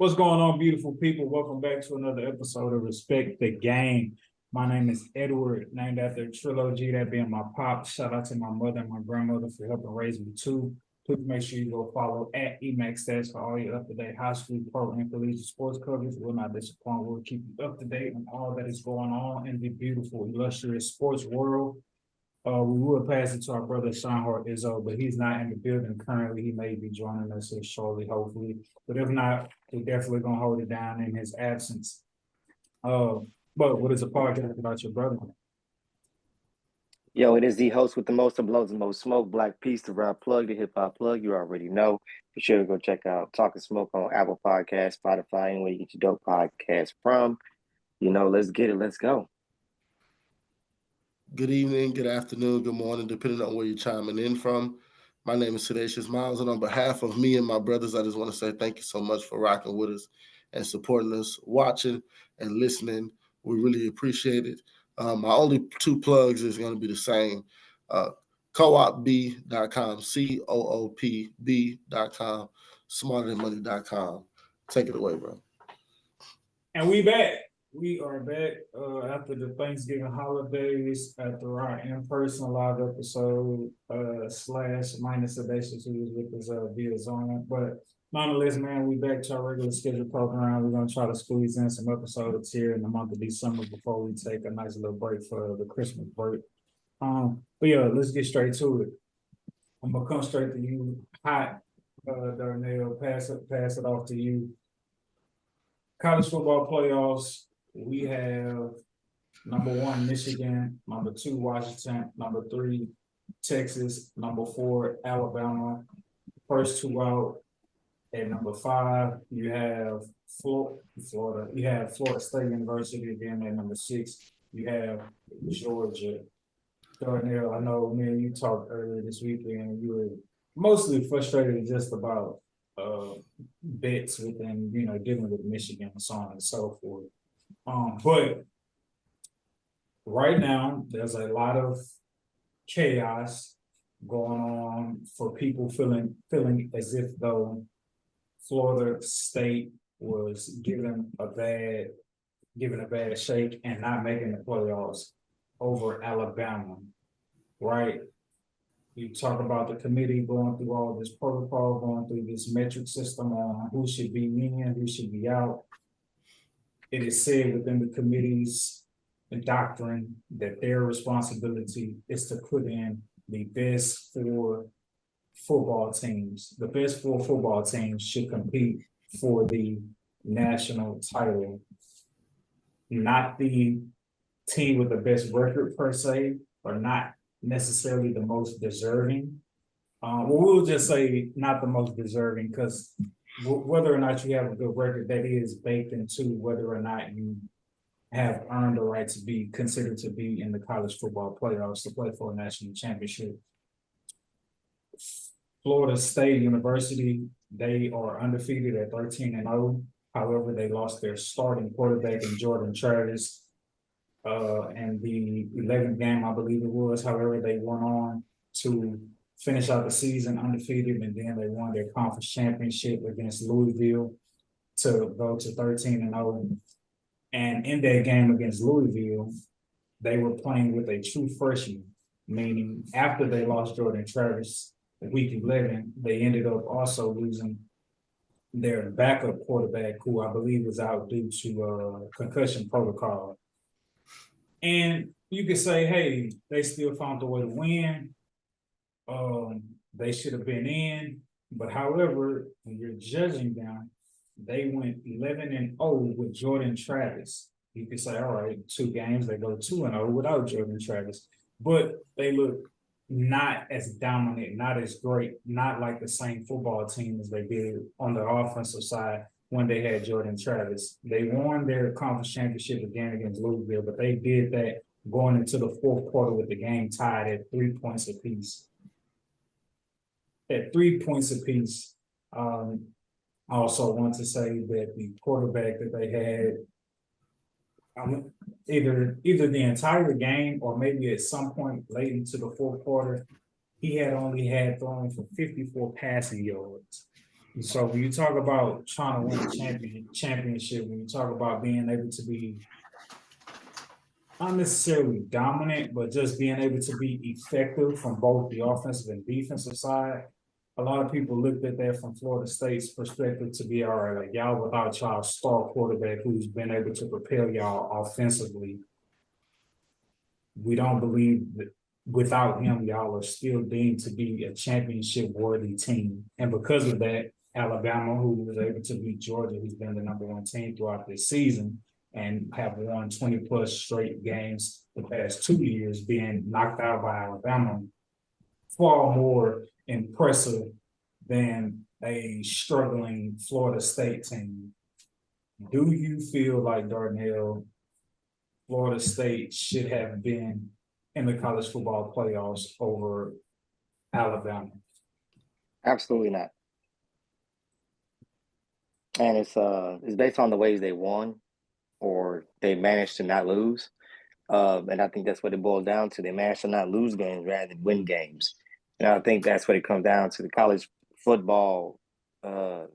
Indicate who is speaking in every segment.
Speaker 1: What's going on, beautiful people? Welcome back to another episode of Respect the Game. My name is Edward, named after a trilogy, that being my pop. Shout out to my mother and my grandmother for helping raise me too. Please make sure you go follow at EMAX for all your up-to-date high school, pro, and collegiate sports coverage. We'll not disappoint. We'll keep you up to date on all that is going on in the beautiful, illustrious sports world. We will pass it to our brother Sean Hart Izzo, but he's not in the building currently. He may be joining us here shortly, hopefully. But if not, we're definitely gonna hold it down in his absence. But what is a podcast about your brother?
Speaker 2: Yo, it is the host with the most uploads and most smoke, Black Peace, the rap plug, the hip hop plug. You already know. Be sure to go check out Talkin Smoke on Apple Podcasts, Spotify, anywhere you get your dope podcast from. Let's get it. Let's go.
Speaker 3: Good evening, good afternoon, good morning, depending on where you're chiming in from. My name is Sedacious Miles, and on behalf of me and my brothers, I just want to say thank you so much for rocking with us and supporting us, watching and listening. We really appreciate it. My only two plugs is going to be the same. coopb.com, coopb.com, smarterthanmoney.com. Take it away, bro.
Speaker 1: And we back. We are back after the Thanksgiving holidays, after our in-person live episode slash minus Sedacious, who was with us via Zoom. But nonetheless, man, we back to our regular schedule program. We're going to try to squeeze in some episodes here in the month of December before we take a nice little break for the Christmas break. But yeah, let's get straight to it. I'm going to come straight to you, hot, Darnell, pass it off to you. College football playoffs. We have number 1, Michigan, number 2, Washington, number 3, Texas, number 4, Alabama. First two out. At number 5, you have Florida. You have Florida State University again at number 6. You have Georgia. Darnell, I know me and you talked earlier this weekend. You were mostly frustrated just about bets within, dealing with Michigan and so on and so forth. But right now, there's a lot of chaos going on for people feeling as if though Florida State was given a bad shake and not making the playoffs over Alabama, right? You talk about the committee going through all this protocol, going through this metric system on who should be in, who should be out. It is said within the committee's doctrine that their responsibility is to put in the best 4 football teams. The best 4 football teams should compete for the national title, not the team with the best record per se, or not necessarily the most deserving. We'll just say not the most deserving, because whether or not you have a good record, that is baked into whether or not you have earned the right to be considered to be in the college football playoffs to play for a national championship. Florida State University, they are undefeated at 13-0. However, they lost their starting quarterback in Jordan Travis in the 11th game, I believe it was. However, they went on to finish out the season undefeated, and then they won their conference championship against Louisville to go to 13-0. And in that game against Louisville, they were playing with a true freshman, meaning after they lost Jordan Travis week 11, they ended up also losing their backup quarterback, who I believe was out due to concussion protocol. And you could say, hey, they still found a way to win. They should have been in. But however, when you're judging them, they went 11-0 with Jordan Travis. You could say, all right, 2 games, they go 2-0 without Jordan Travis. But they look not as dominant, not as great, not like the same football team as they did on the offensive side when they had Jordan Travis. They won their conference championship again against Louisville, but they did that going into the 4th quarter with the game tied at 3 points apiece. At 3 points apiece, I also want to say that the quarterback that they had, either the entire game or maybe at some point late into the 4th quarter, he had only thrown for 54 passing yards. So when you talk about trying to win a championship, when you talk about being able to be not necessarily dominant, but just being able to be effective from both the offensive and defensive side. A lot of people looked at that from Florida State's perspective to be all right, like y'all without y'all star quarterback who's been able to propel y'all offensively. We don't believe that without him, y'all are still deemed to be a championship worthy team. And because of that, Alabama, who was able to beat Georgia, who's been the #1 team throughout this season, and have won 20 plus straight games the past 2 years, being knocked out by Alabama, far more impressive than a struggling Florida State team. Do you feel like, Darnell, Florida State should have been in the college football playoffs over Alabama?
Speaker 2: Absolutely not. And it's based on the ways they won or they managed to not lose. And I think that's what it boils down to. They managed to not lose games rather than win games. And I think that's what it comes down to, the college football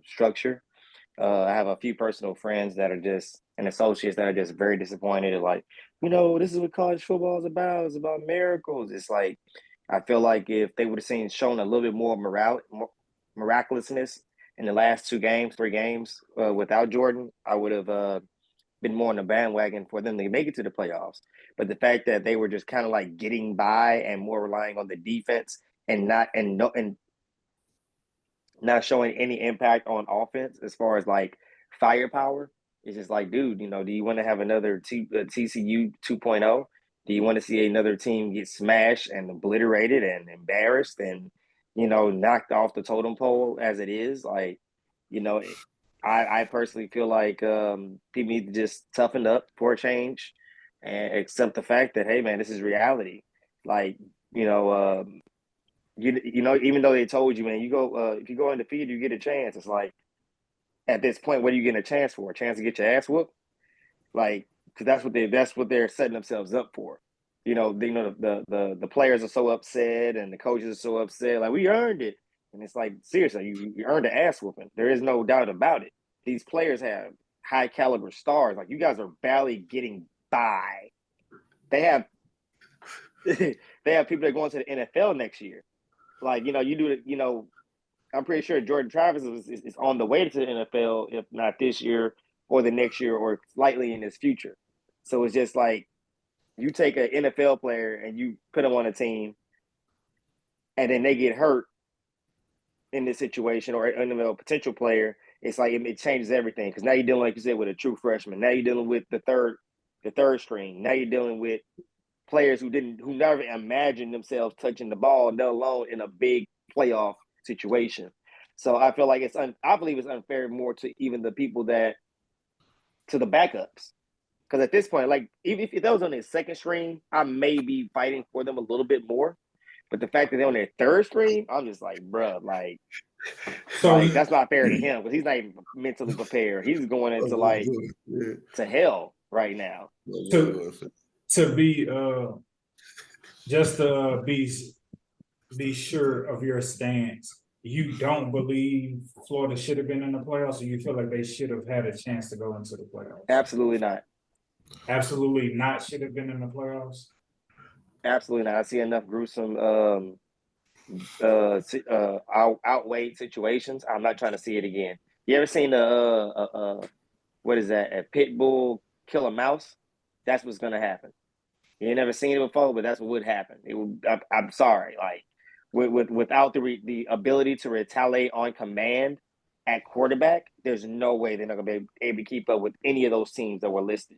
Speaker 2: structure. I have a few personal friends that are just, and associates that are just very disappointed. Like, this is what college football is about. It's about miracles. It's like, I feel like if they would have shown a little bit more miraculousness in the last 3 games without Jordan, I would have been more on the bandwagon for them to make it to the playoffs. But the fact that they were just kind of like getting by and more relying on the defense and not showing any impact on offense as far as like firepower, it's just like, dude, do you want to have another TCU 2.0? Do you want to see another team get smashed and obliterated and embarrassed and knocked off the totem pole as it is? Like, I personally feel like people need to just toughen up for a change and accept the fact that, hey, man, this is reality. Like, even though they told you, man, you go if you go undefeated, you get a chance. It's like, at this point, what are you getting a chance for? A chance to get your ass whooped? Like, because that's what they're setting themselves up for. The players are so upset and the coaches are so upset. Like, we earned it, and it's like, seriously, you earned an ass whooping. There is no doubt about it. These players have high caliber stars. Like, you guys are barely getting by. They have they have people that are going to the NFL next year. Like, I'm pretty sure Jordan Travis is on the way to the NFL, if not this year or the next year or slightly in his future. So it's just like, you take an NFL player and you put them on a team and then they get hurt in this situation, or an NFL potential player, it's like it changes everything. Because now you're dealing, like you said, with a true freshman. Now you're dealing with the third string. Now you're dealing with players who never imagined themselves touching the ball, let alone in a big playoff situation. So I feel like I believe it's unfair more to even the people to the backups. Because at this point, like, even if that was on their second string, I may be fighting for them a little bit more. But the fact that they're on their third string, I'm just like, bruh, like, that's not fair to him because he's not even mentally prepared. He's going into to hell right now.
Speaker 1: To be just to be sure of your stance, you don't believe Florida should have been in the playoffs, or you feel like they should have had a chance to go into the playoffs?
Speaker 2: Absolutely not.
Speaker 1: Absolutely not should have been in the playoffs?
Speaker 2: Absolutely not. I see enough gruesome outweighed situations. I'm not trying to see it again. You ever seen what is that? A pit bull kill a mouse? That's what's gonna happen. You ain't never seen it before, but that's what would happen. I'm sorry, like, without the ability to retaliate on command at quarterback, there's no way they're not gonna be able to keep up with any of those teams that were listed,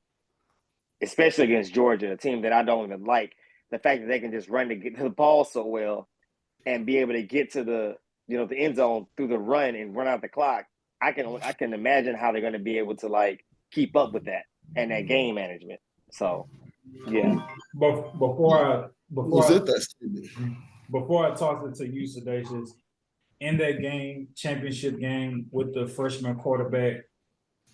Speaker 2: especially against Georgia, a team that I don't even like. The fact that they can just run to get the ball so well and be able to get to the end zone through the run and run out the clock, I can imagine how they're going to be able to like keep up with that and that game management. So, yeah.
Speaker 1: But before I toss it to you, Sedacious, in that championship game with the freshman quarterback,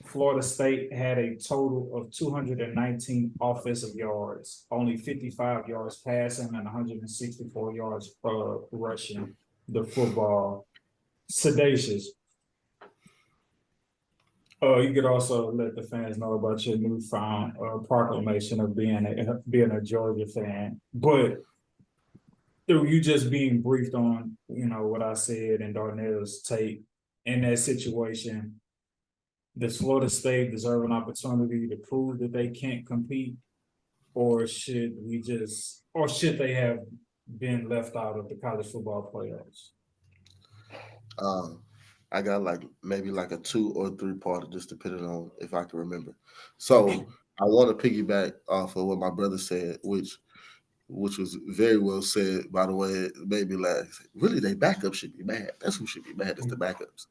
Speaker 1: Florida State had a total of 219 offensive yards, only 55 yards passing and 164 yards rushing the football. Sedacious, You could also let the fans know about your newfound proclamation of being a Georgia fan, but through you just being briefed on, what I said and Darnell's take in that situation, does Florida State deserve an opportunity to prove that they can't compete, or should they have been left out of the college football playoffs?
Speaker 3: I got maybe a 2 or 3 part, just depending on if I can remember. So I want to piggyback off of what my brother said, which was very well said, by the way. It made me laugh. Really, they backups should be mad. That's who should be mad, is the backups.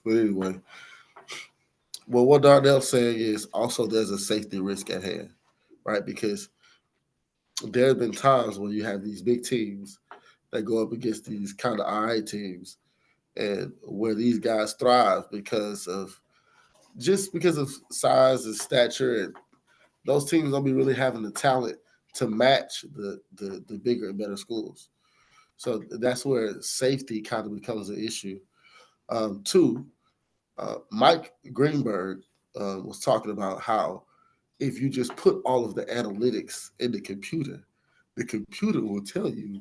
Speaker 3: But anyway, well, what Darnell's saying is also there's a safety risk at hand, right? Because there have been times when you have these big teams that go up against these kind of all right teams, and where these guys thrive because of size and stature, and those teams don't be really having the talent to match the bigger and better schools. So that's where safety kind of becomes an issue. Two, Mike Greenberg was talking about how if you just put all of the analytics in the computer will tell you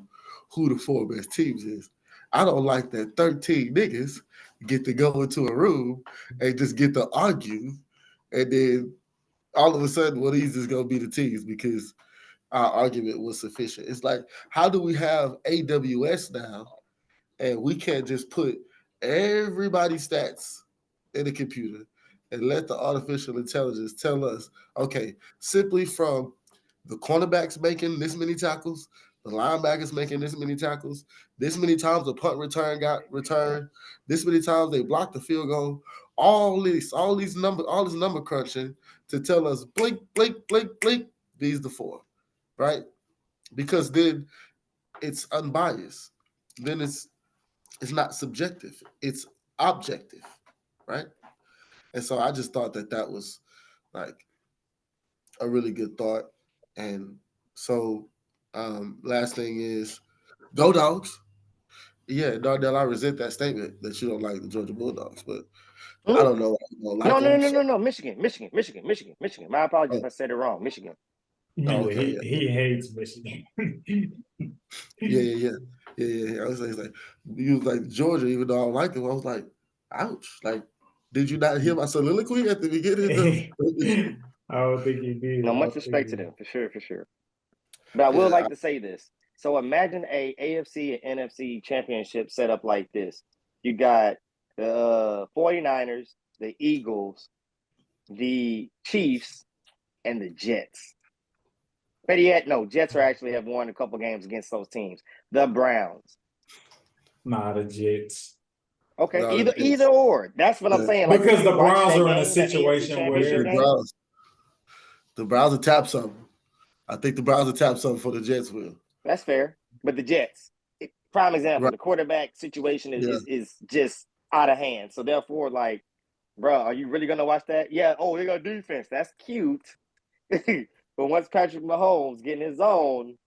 Speaker 3: who the 4 best teams is. I don't like that 13 niggas get to go into a room and just get to argue, and then all of a sudden, well, these is gonna be the teams because our argument was sufficient. It's like, how do we have AWS now, and we can't just put everybody's stats in the computer and let the artificial intelligence tell us, okay, simply from the cornerbacks making this many tackles, the linebackers making this many tackles, this many times the punt return got returned, this many times they blocked the field goal, all this number crunching to tell us blink, blink, blink, blink, these the 4, right? Because then it's unbiased. Then it's not subjective, it's objective, right? And so I just thought that was like a really good thought. And so last thing is, go Dogs. Yeah, Darnell, I resent that statement that you don't like the Georgia Bulldogs, but I don't know why you don't like them.
Speaker 2: No. Michigan. My apologies if I said it wrong. Michigan.
Speaker 1: Yeah,
Speaker 3: Okay,
Speaker 1: he hates Michigan.
Speaker 3: yeah. I was like, you was like Georgia, even though I don't like them. I was like, ouch. Like, did you not hear my soliloquy at the beginning?
Speaker 1: I don't think he did.
Speaker 2: No, much respect to them, for sure. But I will like to say this. So imagine a AFC and NFC championship set up like this. You got the 49ers, the Eagles, the Chiefs, and the Jets. Better yet, no, Jets actually have won a couple games against those teams. The Browns.
Speaker 1: Nah, the Jets.
Speaker 2: Okay,
Speaker 3: No,
Speaker 2: either or. That's what I'm saying. Like,
Speaker 1: because the Browns are in a
Speaker 2: game,
Speaker 1: situation where
Speaker 3: the Browns will tap something. I think the Browns will tap something for the Jets will.
Speaker 2: That's fair. But the Jets, prime example,
Speaker 3: Right.
Speaker 2: the quarterback situation is just out of hand. So therefore, like, bro, are you really gonna watch that? Yeah. Oh, they got defense. That's cute. But once Patrick Mahomes get in his zone,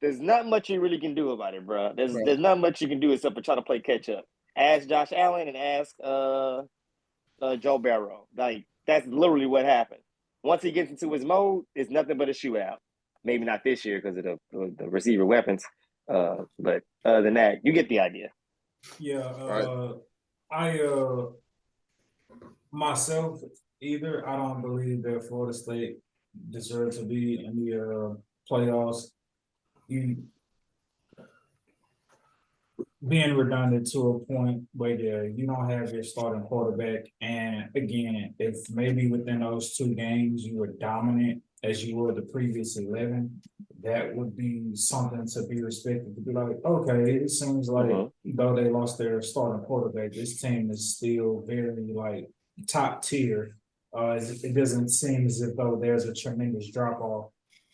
Speaker 2: there's not much you really can do about it, bro. There's not much you can do except for try to play catch up. Ask Josh Allen and ask Joe Burrow. Like, that's literally what happened. Once he gets into his mode, it's nothing but a shootout. Maybe not this year because of the receiver weapons. But other than that, you get the idea.
Speaker 1: Yeah, I myself either I don't believe that Florida State deserves to be in the playoffs. You being redundant to a point where you don't have your starting quarterback, and again, if maybe within those 2 games you were dominant as you were the previous 11, that would be something to be respected. To be like, okay, it seems like though they lost their starting quarterback, this team is still very like top tier. It doesn't seem as if though there's a tremendous drop off,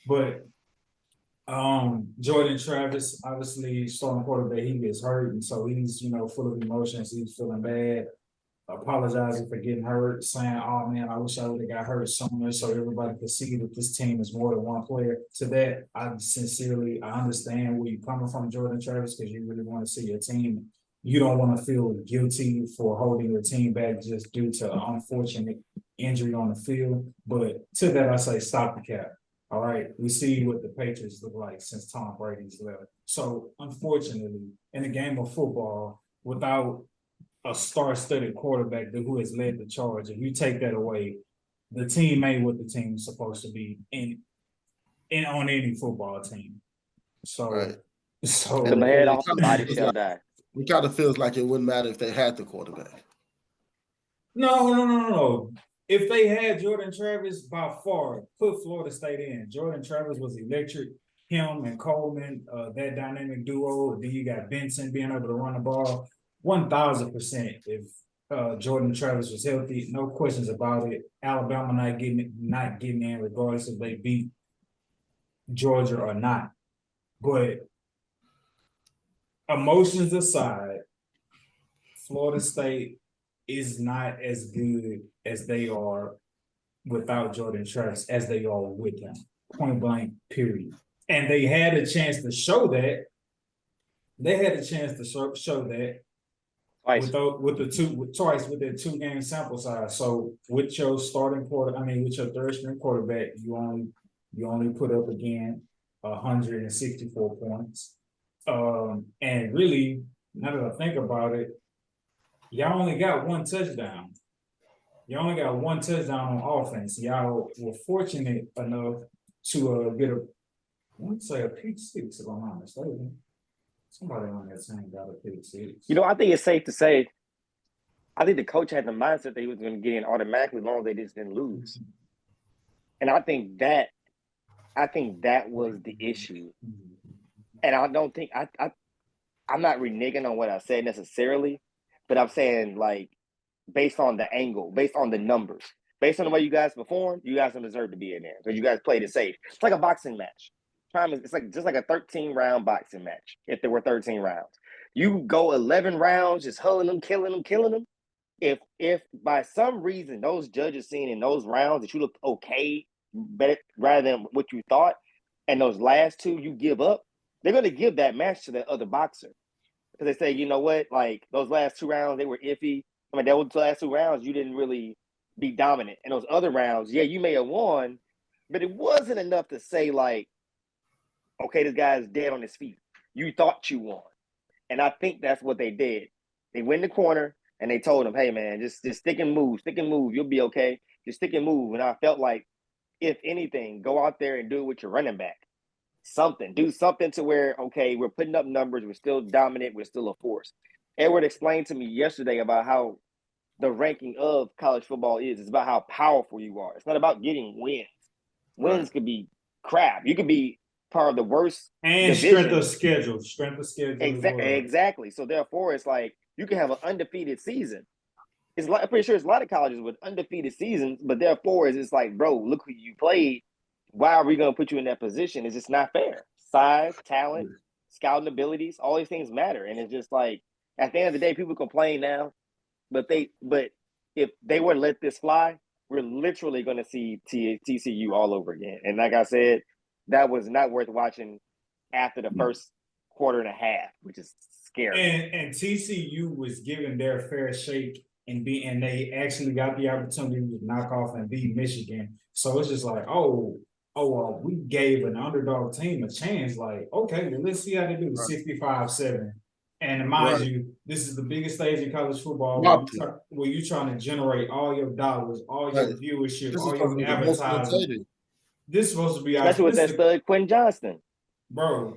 Speaker 1: but Jordan Travis, obviously starting quarterback, he gets hurt, and so he's full of emotions. He's feeling bad, apologizing for getting hurt, saying, "Oh man, I wish I would have got hurt somewhere," so everybody could see that this team is more than one player. To that, I understand where you're coming from, Jordan Travis, because you really want to see your team you don't want to feel guilty for holding your team back just due to unfortunate injury on the field. But to that, I say stop the cap. All right. We see what the Patriots look like since Tom Brady's left. So unfortunately, in the game of football, without a star-studded quarterback who has led the charge, if you take that away, the team ain't what the team is supposed to be in on any football team. So,
Speaker 3: Right.
Speaker 1: so
Speaker 2: Cut my head off,
Speaker 3: It
Speaker 2: the body
Speaker 3: feels
Speaker 2: shall
Speaker 3: like-
Speaker 2: die.
Speaker 3: It kind of feels like it wouldn't matter if they had the quarterback.
Speaker 1: no. If they had Jordan Travis, by far, put Florida State in. Jordan Travis was electric. Him and Coleman, that dynamic duo. Then you got Benson being able to run the ball 1,000%. If Jordan Travis was healthy, no questions about it. Alabama not getting in, regardless if they beat Georgia or not. But emotions aside, Florida State is not as good as they are without Jordan Travis as they are with him. Point blank, period. And they had a chance to show that. They had a chance to show that
Speaker 2: Twice.
Speaker 1: twice with their 2-game sample size. So with your with your third string quarterback, you only put up again 164 points. And really, now that I think about it, y'all only got one touchdown. You only got one touchdown on offense. Y'all were fortunate enough to get I want to say a pick six, if I'm not mistaken. Somebody on that team got a pick six.
Speaker 2: You know, I think it's safe to say, I think the coach had the mindset that he was going to get in automatically as long as they just didn't lose. And I think that was the issue. And I don't think I'm not reneging on what I said necessarily, but I'm saying, like, based on the angle, based on the numbers, based on the way you guys performed, you guys don't deserve to be in there because you guys played it safe. It's like a boxing match. It's like just like a 13-round boxing match. If there were 13 rounds, you go 11 rounds, just hulling them, killing them. If by some reason those judges seen in those rounds that you looked okay, better rather than what you thought, and those last two you give up, they're going to give that match to the other boxer because they say, you know what, like those last 2 rounds they were iffy. I mean, those last 2 rounds you didn't really be dominant, and those other rounds, yeah, you may have won, but it wasn't enough to say like, okay, this guy's dead on his feet. You thought you won. And I think that's what they did. They went in the corner and they told him, hey, man, just stick and move. You'll be okay. Just stick and move. And I felt like, if anything, go out there and do it with your running back. Do something to where, okay, we're putting up numbers. We're still dominant. We're still a force. Edward explained to me yesterday about how the ranking of college football is. It's about how powerful you are. It's not about getting wins. Wins could be crap. You could be part of the worst
Speaker 1: and
Speaker 2: division.
Speaker 1: Strength of schedule.
Speaker 2: Exactly. So therefore, it's like you can have an undefeated season. I'm pretty sure it's a lot of colleges with undefeated seasons, but therefore, it's like, bro, look who you played. Why are we going to put you in that position? It's just not fair. Size, talent, scouting abilities, all these things matter. And it's just like, at the end of the day, people complain now, but if they were to let this fly, we're literally going to see TCU all over again. And like I said, that was not worth watching after the first quarter and a half, which is scary.
Speaker 1: And TCU was given their fair shake and they actually got the opportunity to knock off and beat Michigan. So it's just like, we gave an underdog team a chance. Like, okay, well, let's see how they do. 65-7. And mind you, this is the biggest stage in college football where you're trying to generate all your dollars, all your viewership, all your advertising. This is supposed to be
Speaker 2: especially with that stud Quentin Johnston,
Speaker 1: bro.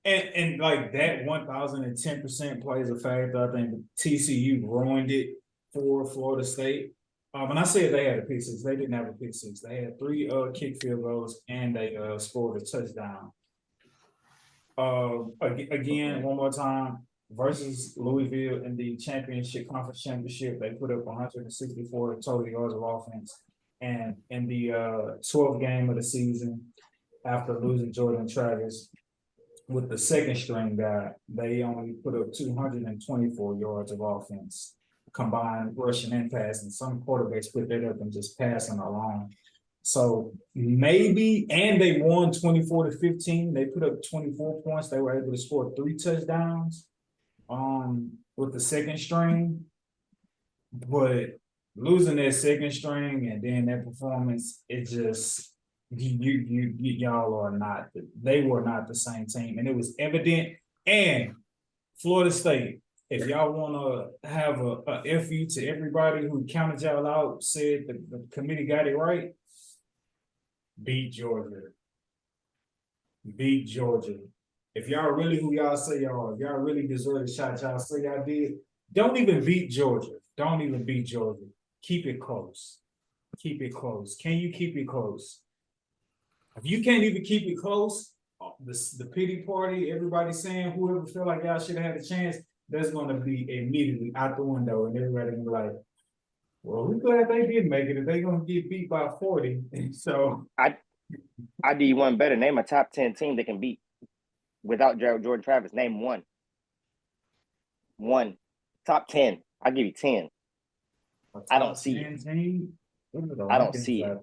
Speaker 1: And like that 1,010% plays a factor. I think TCU ruined it for Florida State. When I said they had a pick six, they didn't have a pick six. They had 3 kick field goals and they scored a touchdown. Again, one more time, versus Louisville in the conference championship, they put up 164 total yards of offense. And in the 12th game of the season, after losing Jordan Travis, with the second string guy, they only put up 224 yards of offense, combined rushing and passing. Some quarterbacks put that up and just passing along. So maybe, and they won 24-15. They put up 24 points. They were able to score 3 touchdowns with the second string. But losing that second string and then that performance, it just y'all are not. They were not the same team, and it was evident. And Florida State, if y'all want to have a FU to everybody who counted y'all out, said the committee got it right, beat Georgia. Beat Georgia. If y'all really who y'all say y'all are, if y'all really deserve the shot y'all say y'all did, don't even beat Georgia. Don't even beat Georgia. Keep it close. Keep it close. Can you keep it close? If you can't even keep it close, the pity party, everybody saying whoever feel like y'all should have had a chance, that's going to be immediately out the window, and everybody gonna be like, well, we're glad they did make it. If they gonna get beat by 40, so
Speaker 2: I do you one better. Name a top 10 team they can beat without Jordan Travis. Name one. One. Top 10. I'll give you 10. I don't see it. I don't see it.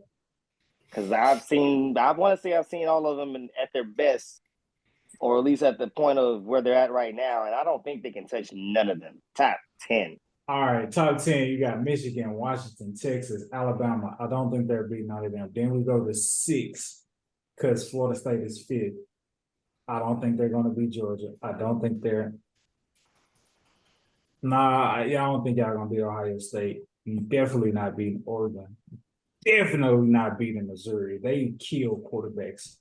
Speaker 2: Because I want to say I've seen all of them at their best, or at least at the point of where they're at right now, and I don't think they can touch none of them. Top 10.
Speaker 1: All right, top 10, you got Michigan, Washington, Texas, Alabama. I don't think they're beating all of them. Then we go to 6, because Florida State is 5th. I don't think they're going to beat Georgia. I don't think they're. I don't think y'all going to beat Ohio State. Definitely not beating Oregon. Definitely not beating Missouri. They kill quarterbacks.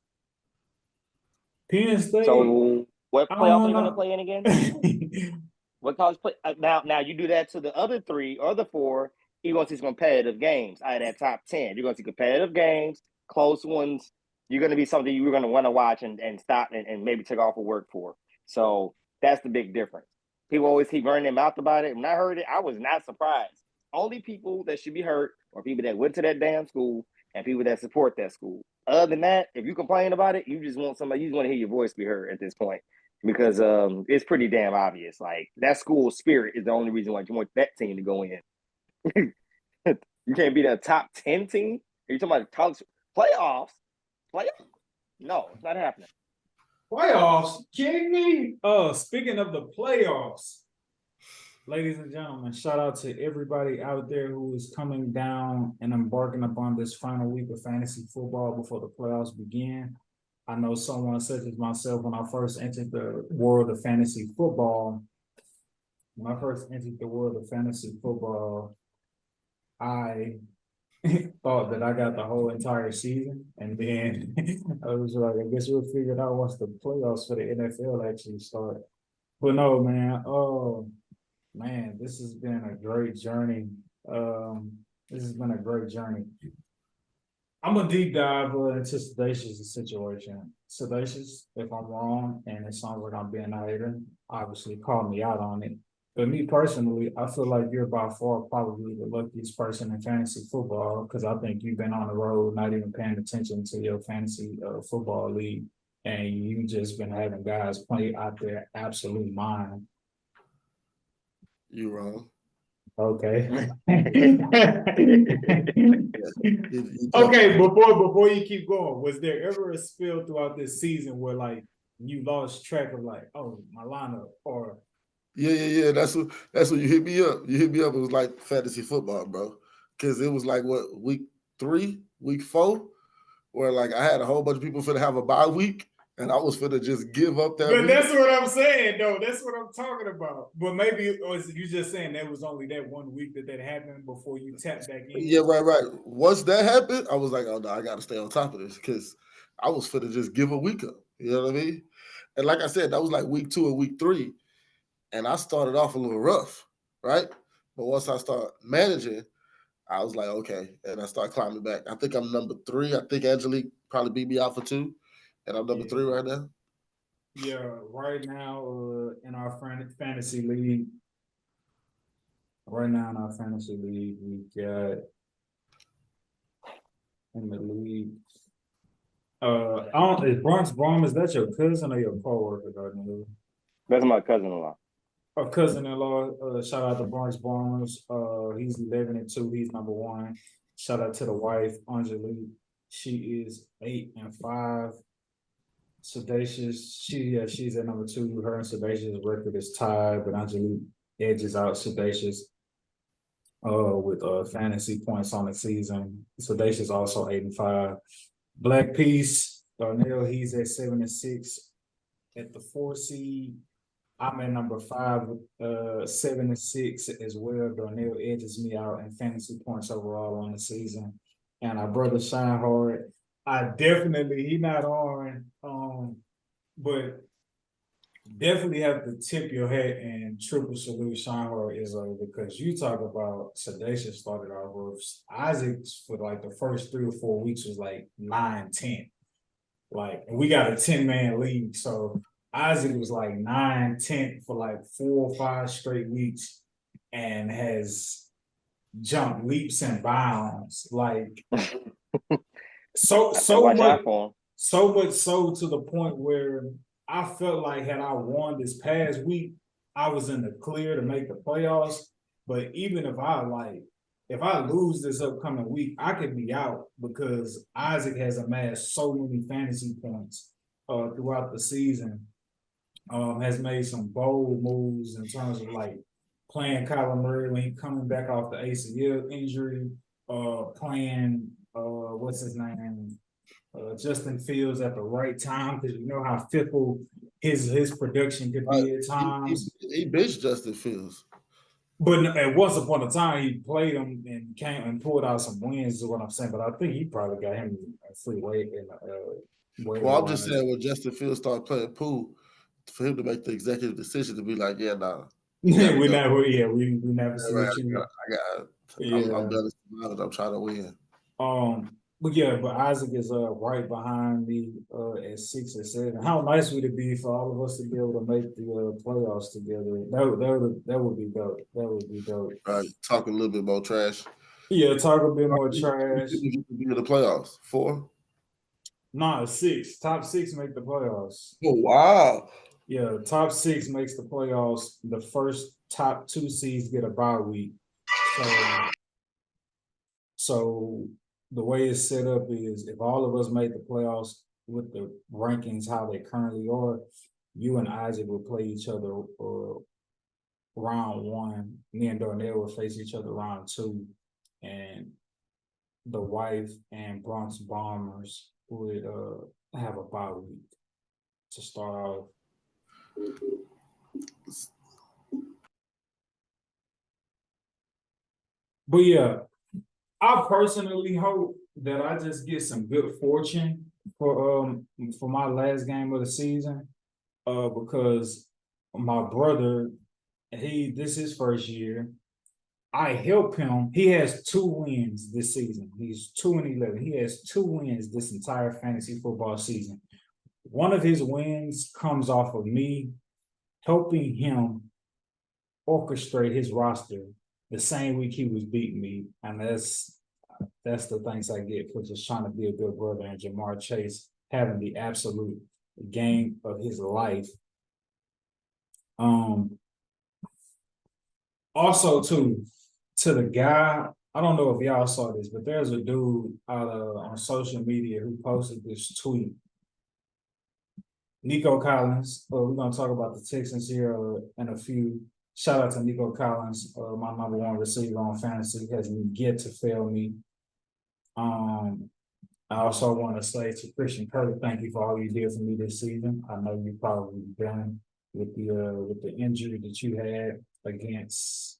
Speaker 1: Penn State.
Speaker 2: So what playoff are you going to play in again? What college play? Now you do that to the other 3 or the 4. You're going to see some competitive games out of that top 10. You're going to see competitive games, close ones. You're going to be something you're going to want to watch and stop and maybe take off of work for. So that's the big difference. People always keep running their mouth about it. When I heard it, I was not surprised. Only people that should be hurt are people that went to that damn school and people that support that school. Other than that, if you complain about it, you just want somebody, you just want to hear your voice be heard at this point. Because it's pretty damn obvious. Like, that school spirit is the only reason why you want that team to go in. You can't be that top 10 team. Are you talking about college playoffs? Playoffs? No, it's not happening.
Speaker 1: Playoffs? Kidding me? Speaking of the playoffs, ladies and gentlemen, shout out to everybody out there who is coming down and embarking upon this final week of fantasy football before the playoffs begin. I know someone such as myself, when I first entered the world of fantasy football, I thought that I got the whole entire season. And then I was like, I guess we'll figure it out once the playoffs for the NFL actually start. But no, man. Oh, man, this has been a great journey. I'm gonna deep dive into Sedacious' situation. Sedacious, if I'm wrong, and it sounds like I'm being a hater, obviously call me out on it. But me personally, I feel like you're by far probably the luckiest person in fantasy football, because I think you've been on the road, not even paying attention to your fantasy football league, and you just been having guys play out their absolute mind.
Speaker 3: You wrong.
Speaker 1: Okay. Okay, before you keep going, was there ever a spill throughout this season where like you lost track of like, oh, my lineup, or
Speaker 3: Yeah. That's what you hit me up. You hit me up. It was like fantasy football, bro. Because it was like what, week 3, week 4, where like I had a whole bunch of people finna have a bye week, and I was finna just give up that
Speaker 1: but
Speaker 3: week.
Speaker 1: that's what I'm saying, though. That's what I'm talking about. But maybe, or is you just saying that was only that 1 week that happened before you tapped back in?
Speaker 3: Yeah, right. Once that happened, I was like, oh no, I gotta stay on top of this, because I was finna just give a week up. You know what I mean? And like I said, that was like week 2 and week 3. And I started off a little rough, right? But once I start managing, I was like, okay. And I start climbing back. I think I'm number 3. I think Angelique probably beat me out for 2. And I'm number 3 right now.
Speaker 1: Yeah, right now in our fantasy league. Right now in our fantasy league, we got in the league. I don't. Is Bronx Brom? Is that your cousin or your coworker?
Speaker 2: That's my cousin-in-law.
Speaker 1: A cousin-in-law. Shout out to Bronx Barnes. He's 11-2. He's number 1. Shout out to the wife, Angelique. She is 8-5. Sedacious, she's at number 2. Her and Sedacious record is tied, but Angelique edges out Sedacious with fantasy points on the season. Sedacious also 8-5. Black Peace, Darnell, he's at 7-6 at the 4 seed. I'm at number 5 with 7-6 as well. Darnell edges me out in fantasy points overall on the season. And our brother Shine Hard, he not on, but definitely have to tip your hat and triple salute Shine Hard Izzo, because you talk about Sedacious started off with Isaac's for like the first 3 or 4 weeks was like 9-10. Like, and we got a 10-man league, so Isaac was like 9-10 for like 4 or 5 straight weeks and has jumped leaps and bounds. Like so
Speaker 2: I
Speaker 1: so
Speaker 2: watch
Speaker 1: much
Speaker 2: out for him.
Speaker 1: so much so to the point where I felt like had I won this past week, I was in the clear to make the playoffs. But even if I lose this upcoming week, I could be out because Isaac has amassed so many fantasy points throughout the season. Has made some bold moves in terms of like playing Kyler Murray when he coming back off the ACL injury, playing what's his name, Justin Fields at the right time, because you know how fickle his production could be at times.
Speaker 3: He bitched Justin Fields.
Speaker 1: But at once upon a time, he played him and came and pulled out some wins, is what I'm saying. But I think he probably got him a free weight in
Speaker 3: Well, I'm just saying when Justin Fields started playing pool, for him to make the executive decision to be like, yeah, nah.
Speaker 1: we never see
Speaker 3: Right,
Speaker 1: what you.
Speaker 3: I'm done. I'm trying to win.
Speaker 1: But Isaac is right behind me at 6 and 7. How nice would it be for all of us to be able to make the playoffs together? That would be dope. That would be dope.
Speaker 3: Right, talk a little bit more trash.
Speaker 1: Yeah, talk a bit more trash.
Speaker 3: Be in the playoffs. 4?
Speaker 1: No, 6. Top 6 make the playoffs.
Speaker 3: Oh wow.
Speaker 1: Yeah, top 6 makes the playoffs. The first top 2 seeds get a bye week. So the way it's set up is if all of us made the playoffs with the rankings how they currently are, you and Isaac will play each other round 1. Me and Darnell will face each other round 2, and the wife and Bronx Bombers would have a bye week to start off. But yeah, I personally hope that I just get some good fortune for my last game of the season, because my brother, this is his first year. I help him. He has 2 wins this season. He's 2-11. He has 2 wins this entire fantasy football season. One of his wins comes off of me helping him orchestrate his roster the same week he was beating me, and that's the thanks I get for just trying to be a good brother. And Jamar Chase having the absolute game of his life. Also, to the guy, I don't know if y'all saw this, but there's a dude on social media who posted this tweet. Nico Collins, we're going to talk about the Texans here in a few. Shout out to Nico Collins, my number 1 receiver on fantasy, has yet to fail me. I also want to say to Christian Kirk, thank you for all you did for me this season. I know you probably done with the injury that you had against.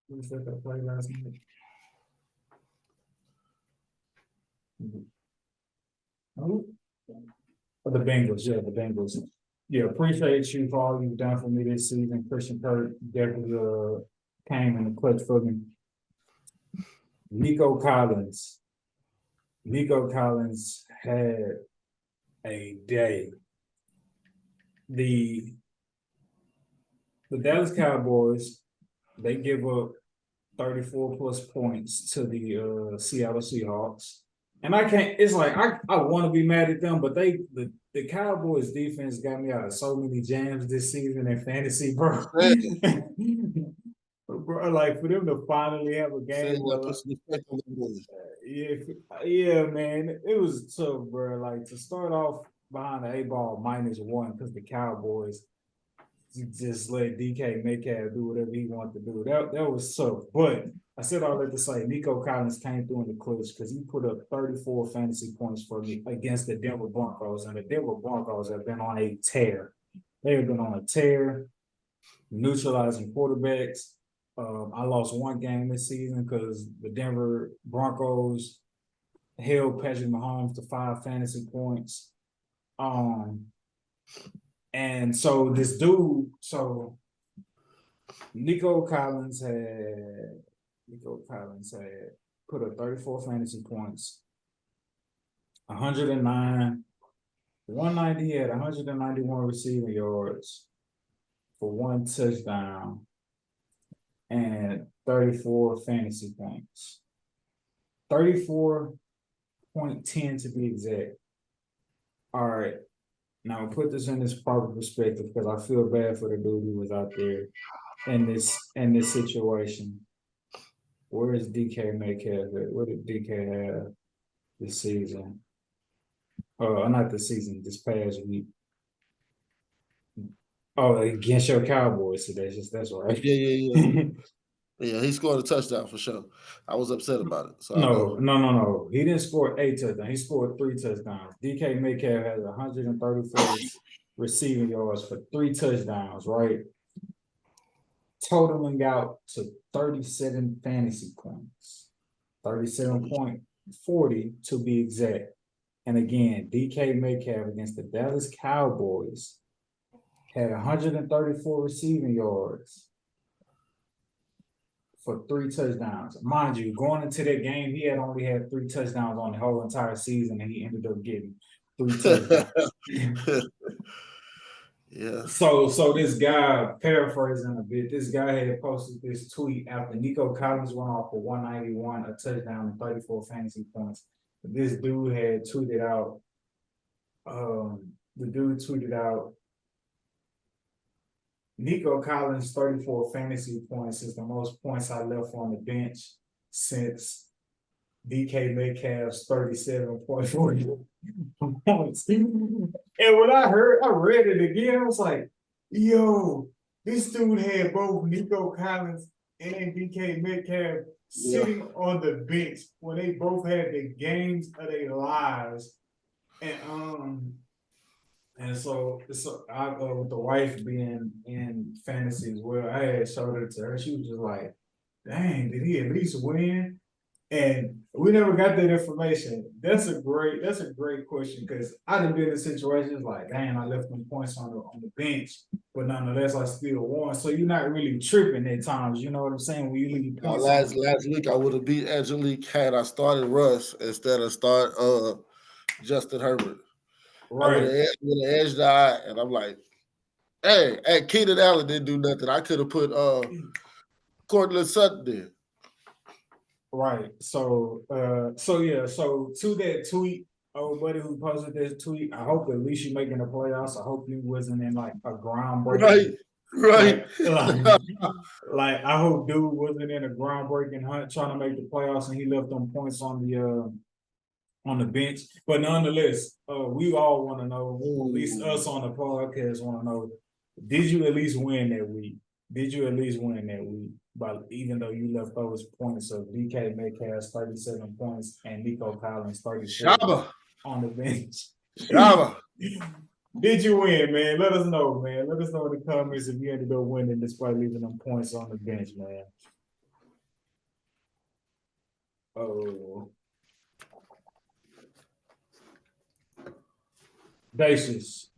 Speaker 1: Who was that played last night? Oh, the Bengals, yeah, the Bengals. Yeah, appreciate you for all you've done for me this season. Christian Kirk definitely came in the clutch for me. Nico Collins had a day. The Dallas Cowboys, they give up 34 plus points to the Seattle Seahawks. And I can't, it's like, I want to be mad at them, but the Cowboys defense got me out of so many jams this season in fantasy, bro. Bro, like for them to finally have a game. Yeah, man. It was tough, bro. Like to start off behind the A-ball -1 because the Cowboys just let DK Metcalf do whatever he wanted to do. That was tough. But I said all that to say Nico Collins came through in the clutch because he put up 34 fantasy points for me against the Denver Broncos, and the Denver Broncos have been on a tear. They have been on a tear, neutralizing quarterbacks. I lost one game this season because the Denver Broncos held Patrick Mahomes to 5 fantasy points. And so this dude, Nico Collins had put up 34 fantasy points, 109, 190. He had 191 receiving yards for 1 touchdown and 34 fantasy points. 34.10 to be exact. All right. Now put this in this proper perspective because I feel bad for the dude who was out there in this situation. Where is DK Metcalf at? What did DK have this season? Not this season, this past week. Oh, against your Cowboys today. That's right.
Speaker 3: Yeah. Yeah, he scored a touchdown for sure. I was upset about it. So
Speaker 1: No. He didn't score 8 touchdowns. He scored 3 touchdowns. DK Metcalf has 134 receiving yards for 3 touchdowns, right? Totaling out to 37 fantasy points. 37.40 to be exact. And again, DK Metcalf against the Dallas Cowboys had 134 receiving yards for 3 touchdowns. Mind you, going into that game, he had only had 3 touchdowns on the whole entire season, and he ended up getting 3 touchdowns.
Speaker 3: Yeah.
Speaker 1: So this guy, paraphrasing a bit, this guy had posted this tweet after Nico Collins went off for 191, a touchdown, and 34 fantasy points. This dude had tweeted out, Nico Collins' 34 fantasy points is the most points I left on the bench since DK Metcalf's 37.40 points. And when I read it again, I was like, yo, this dude had both Nico Collins and DK Metcalf sitting on the bench when they both had the games of their lives. And so I with the wife being in fantasy as well, I had showed it to her. She was just like, dang, did he at least win? And we never got that information. That's a great question because I'd have been in situations like, dang, I left them points on the bench, but nonetheless I still won. So you're not really tripping at times, you know what I'm saying? When you leave points
Speaker 3: last week I would have beat Angelique had I started Russ instead of start Justin Herbert. Right. I would have edged the eye, and I'm like, hey, Keenan Allen didn't do nothing. I could have put Cortland Sutton there.
Speaker 1: Right. So to that tweet, old buddy who posted this tweet, I hope at least you're making the playoffs. I hope you wasn't in like a groundbreaking.
Speaker 3: Right.
Speaker 1: Like I hope dude wasn't in a groundbreaking hunt trying to make the playoffs and he left them points on the bench. But nonetheless, we all want to know, at least us on the podcast want to know, did you at least win that week? But even though you left those points of DK Metcalf's 37 points and Nico Collins 34 on the bench. Did you win, man? Let us know, man. Let us know in the comments if you ended up winning despite leaving them points on the bench, man. Oh. Basis.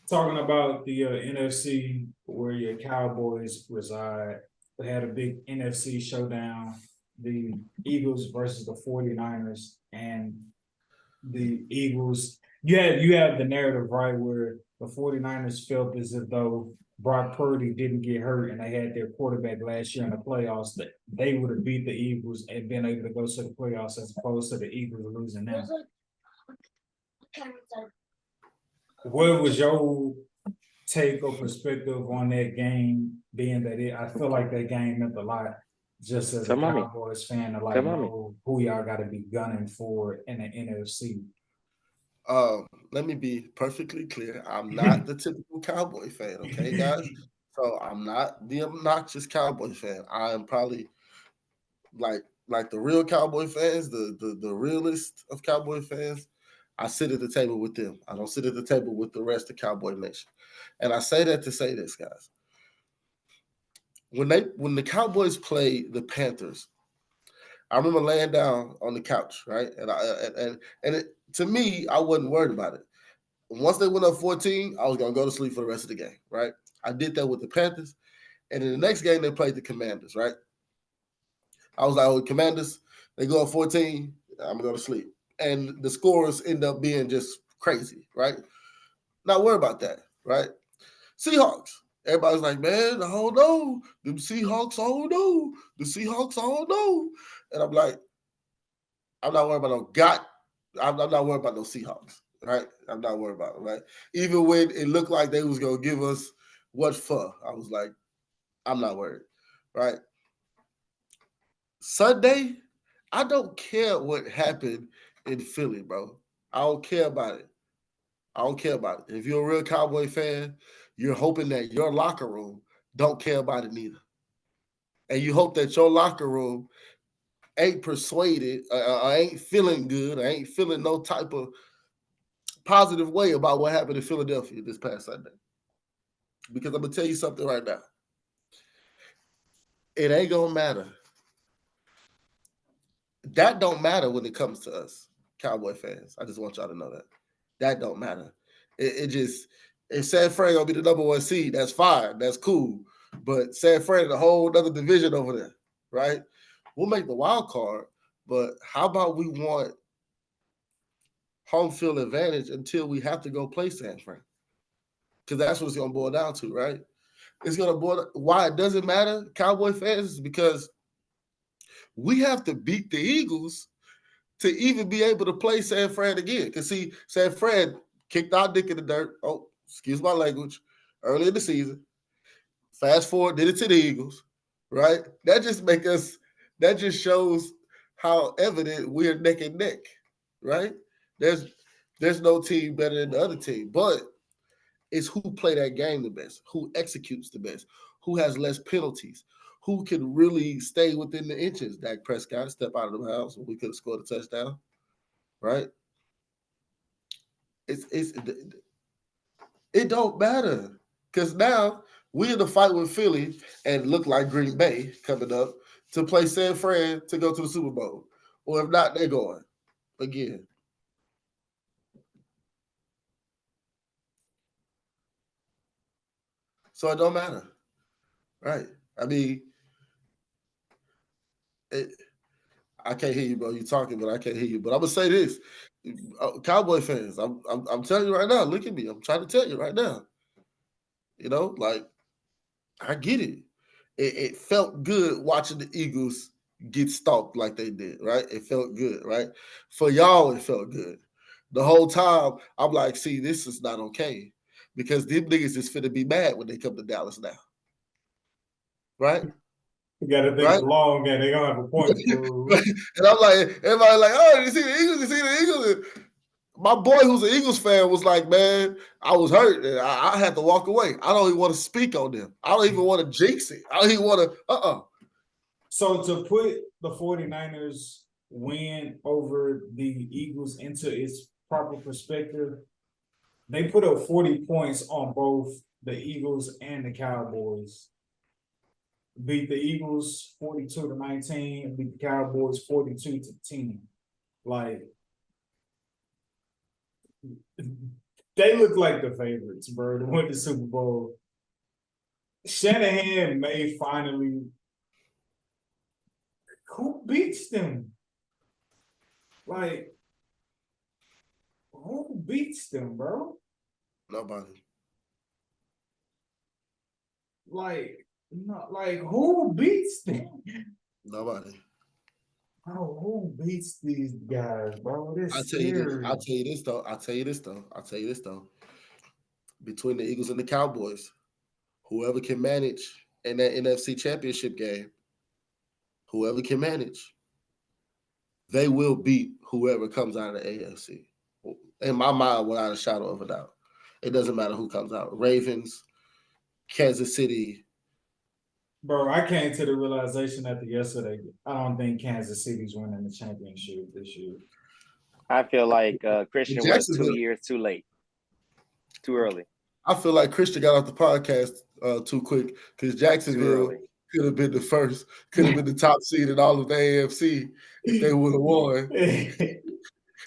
Speaker 1: Talking about the NFC where your Cowboys reside. They had a big NFC showdown. The Eagles versus the 49ers, and the Eagles. You have the narrative right where the 49ers felt as if though Brock Purdy didn't get hurt and they had their quarterback last year in the playoffs, that they would have beat the Eagles and been able to go to the playoffs as opposed to the Eagles losing now. What was your take or perspective on that game, being that I feel like that game meant a lot just as a
Speaker 2: Come on me.
Speaker 1: Cowboys fan, to like
Speaker 2: Come on me.
Speaker 1: know who y'all got to be gunning for in the NFC.
Speaker 3: Let me be perfectly clear. I'm not the typical Cowboy fan, okay, guys? So I'm not the obnoxious Cowboy fan. I am probably like the real Cowboy fans, the realest of Cowboy fans. I sit at the table with them. I don't sit at the table with the rest of Cowboy Nation. And I say that to say this, guys. When the Cowboys play the Panthers, I remember laying down on the couch, right? To me, I wasn't worried about it. Once they went up 14, I was gonna go to sleep for the rest of the game, right? I did that with the Panthers, and in the next game they played the Commanders, right? I was like, "Oh, Commanders, they go up 14, I'm gonna go to sleep," and the scores end up being just crazy, right? Not worry about that, right? Seahawks. Everybody's like, "Man, I don't know. Them Seahawks, I don't know. The Seahawks, I don't know." And I'm like, I'm not worried about no God. I'm not worried about no Seahawks, right? I'm not worried about it, right? Even when it looked like they was gonna give us what for, I was like, I'm not worried, right? Sunday, I don't care what happened in Philly, bro. I don't care about it. I don't care about it. If you're a real Cowboy fan, you're hoping that your locker room don't care about it neither. And you hope that your locker room ain't persuaded, ain't feeling good, or ain't feeling no type of positive way about what happened in Philadelphia this past Sunday. Because I'm gonna tell you something right now. It ain't gonna matter. That don't matter when it comes to us, Cowboy fans. I just want y'all to know that. That don't matter. It just if San Fran gonna be the number one seed, that's fine. That's cool. But San Fran is a whole other division over there, right? We'll make the wild card, but how about we want home field advantage until we have to go play San Fran? Because that's what it's gonna boil down to, right? It's gonna boil. Why it doesn't matter, Cowboy fans, is because we have to beat the Eagles to even be able to play San Fran again. Because see, San Fran kicked our dick in the dirt. Oh, excuse my language. Early in the season. Fast forward, did it to the Eagles, right? That just shows how evident we're neck and neck, right? There's no team better than the other team, but it's who play that game the best, who executes the best, who has less penalties, who can really stay within the inches. Dak Prescott step out of the house, and we could have scored a touchdown, right? It's it don't matter because now we in the fight with Philly and look like Green Bay coming up to play San Fran to go to the Super Bowl, or if not, they're going again. So it don't matter, right? I mean, it, I can't hear you, bro. You talking, but I can't hear you. But I'm gonna say this, Cowboy fans. I'm telling you right now. Look at me. I'm trying to tell you right now. You know, like I get it. It felt good watching the Eagles get stalked like they did, right? It felt good, right? For y'all, it felt good. The whole time, I'm like, see, this is not okay because them niggas is finna be mad when they come to Dallas now, right?
Speaker 1: You got to think
Speaker 3: Right?
Speaker 1: the long game. They're gonna have a point to prove.
Speaker 3: And I'm like, everybody like, oh, you see the Eagles? You see the Eagles? My boy, who's an Eagles fan, was like, man, I was hurt. And I had to walk away. I don't even want to speak on them. I don't even want to jinx it. I don't even want to,
Speaker 1: So to put the 49ers win over the Eagles into its proper perspective, they put up 40 points on both the Eagles and the Cowboys. Beat the Eagles 42-19, and beat the Cowboys 42-10. Like they look like the favorites, bro, to win the Super Bowl. Shanahan may finally. Who beats them? Like, who beats them, bro?
Speaker 3: Nobody.
Speaker 1: Like, not like who beats them?
Speaker 3: Nobody.
Speaker 1: Bro, who beats these guys, bro? They're
Speaker 3: I'll tell you this.
Speaker 1: scary.
Speaker 3: I'll tell you this though. Between the Eagles and the Cowboys, whoever can manage in that NFC Championship game whoever can manage, they will beat whoever comes out of the AFC. In my mind, without a shadow of a doubt. It doesn't matter who comes out. Ravens, Kansas City.
Speaker 1: Bro, I came to the realization after yesterday, I don't think Kansas City's winning the championship this year.
Speaker 2: I feel like Christian was 2 years too late, too early.
Speaker 3: I feel like Christian got off the podcast too quick because Jacksonville could have been the first, could have been the top seed in all of the AFC if they would have won.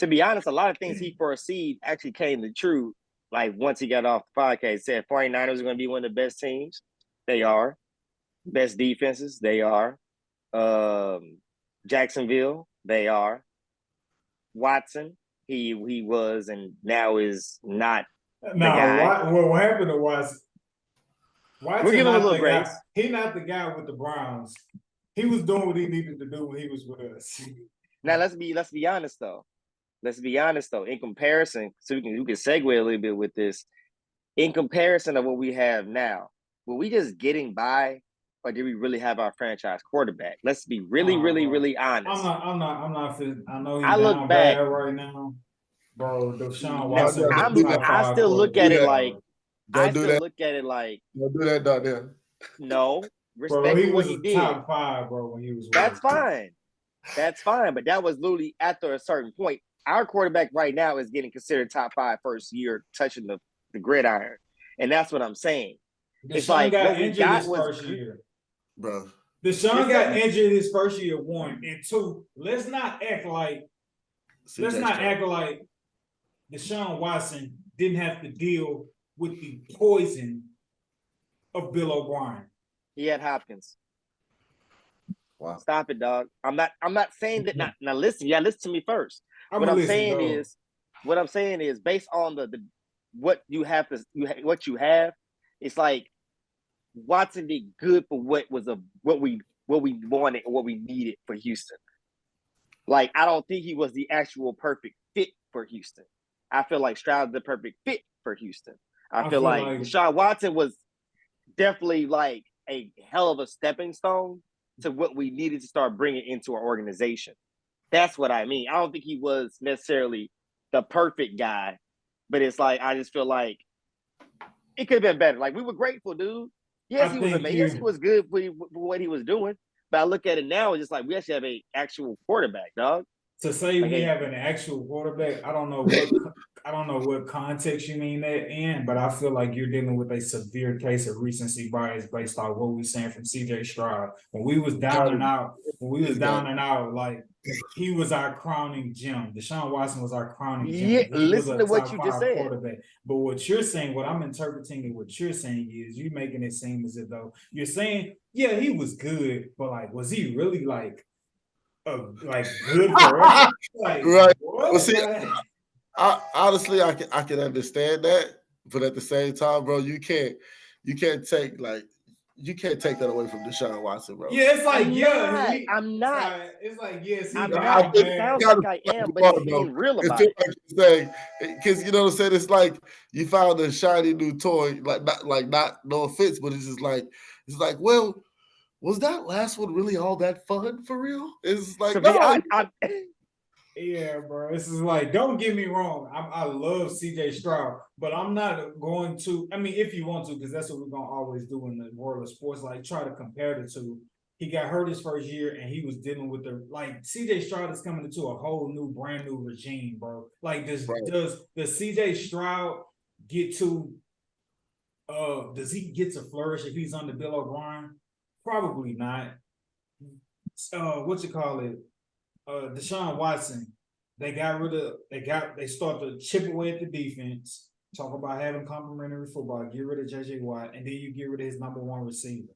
Speaker 2: To be honest, a lot of things he foreseed actually came to true. Like once he got off the podcast, he said 49ers are going to be one of the best teams. They are. Best defenses, they are. Jacksonville, they are. Watson, he was and now is not the guy.
Speaker 1: What happened to Watson?
Speaker 2: We're giving him a little grace.
Speaker 1: He's not the guy with the Browns. He was doing what he needed to do when he was with us.
Speaker 2: Now let's be honest though. In comparison, so we can segue a little bit with this. In comparison of what we have now, were we just getting by, or did we really have our franchise quarterback? Let's be really honest.
Speaker 1: I'm not. I know he's
Speaker 2: down bad
Speaker 1: right now, bro. Deshaun Watson.
Speaker 2: I still look at it like.
Speaker 3: Don't do that, Donnell.
Speaker 2: No, respect
Speaker 1: bro, he
Speaker 2: what
Speaker 1: was
Speaker 2: he did.
Speaker 1: Top 5, bro, when he was.
Speaker 2: That's fine. But that was literally after a certain point. Our quarterback right now is getting considered top 5 first year touching the gridiron. And that's what I'm saying. It's like
Speaker 1: got injured his first year.
Speaker 3: Bro.
Speaker 1: Deshaun got injured his first year, 1. And 2, let's not act like Deshaun Watson didn't have to deal with the poison of Bill O'Brien.
Speaker 2: He had Hopkins.
Speaker 3: Wow.
Speaker 2: Stop it, dog. I'm not saying that. Now listen, listen to me first. What I'm saying is based on the what you have, it's like Watson did good for what we wanted or what we needed for Houston. Like I don't think he was the actual perfect fit for Houston. I feel like Stroud's the perfect fit for Houston. I feel like Deshaun Watson was definitely like a hell of a stepping stone to what we needed to start bringing into our organization. That's what I mean. I don't think he was necessarily the perfect guy, but it's like I just feel like it could have been better. Like we were grateful, dude. Yes, he was amazing. Yes, he was good for what he was doing. But I look at it now, it's just like we actually have an actual quarterback, dog.
Speaker 1: To say we have an actual quarterback, I don't know what context you mean that in, but I feel like you're dealing with a severe case of recency bias based on what we're saying from CJ Stroud. When we was down and out, like he was our crowning gem. Deshaun Watson was our crowning gem.
Speaker 2: Yeah, listen to what you just said.
Speaker 1: Quarterback. But what you're saying, what I'm interpreting and what you're saying is you making it seem as if though you're saying, yeah, he was good, but like, was he really like good for us? Like,
Speaker 3: right.
Speaker 1: What?
Speaker 3: Well, see, honestly, I can understand that, but at the same time, bro, you can't take that away from Deshaun Watson, bro.
Speaker 1: Yeah, it's like
Speaker 2: I'm not.
Speaker 1: It's like yes,
Speaker 2: I'm not. It sounds like I am, but it's being real about it.
Speaker 3: Because you know what I'm saying. It's like you found a shiny new toy, not no offense, but it's like well. Was that last one really all that fun for real? It's like
Speaker 1: yeah, bro. This is like, don't get me wrong. I love CJ Stroud, but I'm not going to. I mean, if you want to, because that's what we're gonna always do in the world of sports. Like, try to compare the two. He got hurt his first year, and he was dealing with CJ Stroud is coming into a whole new, brand new regime, bro. Like, does CJ Stroud get to? Does he get to flourish if he's under Bill O'Brien? Probably not. Deshaun Watson. They start to chip away at the defense. Talk about having complimentary football. Get rid of JJ Watt, and then you get rid of his number 1 receiver,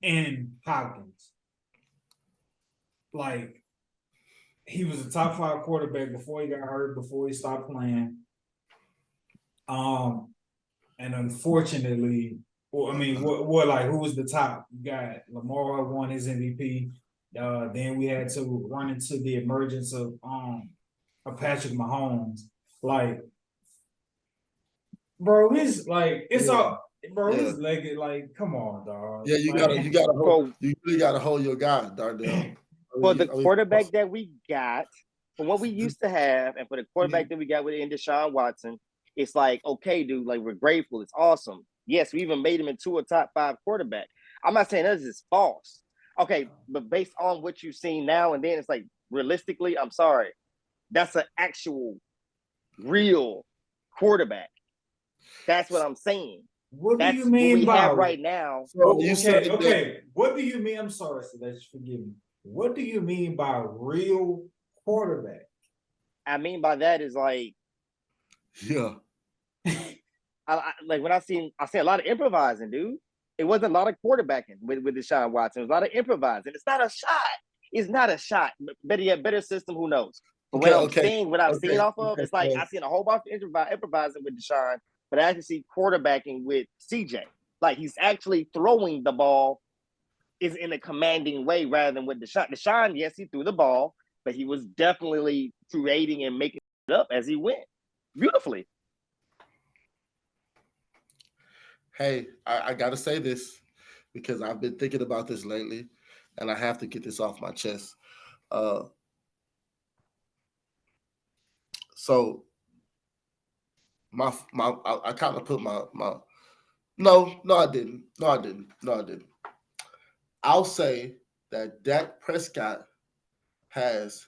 Speaker 1: and Hopkins. Like he was a top 5 quarterback before he got hurt, before he stopped playing. And unfortunately. Well, I mean, who was the top? You got Lamar won his MVP. Then we had to run into the emergence of Patrick Mahomes. Like, bro, it's Bro,
Speaker 3: Yeah.
Speaker 1: his leg, like, come on, dog.
Speaker 3: Yeah, you
Speaker 1: Like,
Speaker 3: gotta hold,
Speaker 2: For
Speaker 3: you really gotta hold your guy, Darnell.
Speaker 2: for the quarterback that we got, from what we used to have, and for the quarterback that we got with Deshaun Watson, it's like, okay, dude, like we're grateful. It's awesome. Yes, we even made him into a top 5 quarterback. I'm not saying this is false. Okay, but based on what you've seen now and then, it's like realistically, I'm sorry. That's an actual real quarterback. That's what I'm saying.
Speaker 1: what do you
Speaker 2: That's what
Speaker 1: mean
Speaker 2: we
Speaker 1: by
Speaker 2: have right now.
Speaker 3: So you said
Speaker 1: okay? What do you mean? I'm sorry, Celeste, forgive me. What do you mean by real quarterback?
Speaker 2: I mean by that is like,
Speaker 3: yeah.
Speaker 2: like when I see a lot of improvising, dude. It wasn't a lot of quarterbacking with Deshaun Watson. It was a lot of improvising. It's not a shot. It's not a shot. Better yet, better system. Who knows? But what I'm seeing, what I've seen off of, it's like I've seen a whole bunch of improvising with Deshaun, but I actually see quarterbacking with CJ. Like he's actually throwing the ball is in a commanding way rather than with Deshaun. Deshaun, yes, he threw the ball, but he was definitely creating and making it up as he went beautifully.
Speaker 3: Hey, I gotta say this because I've been thinking about this lately, and I have to get this off my chest. So I kind of put my no, I didn't. No, I didn't. I'll say that Dak Prescott has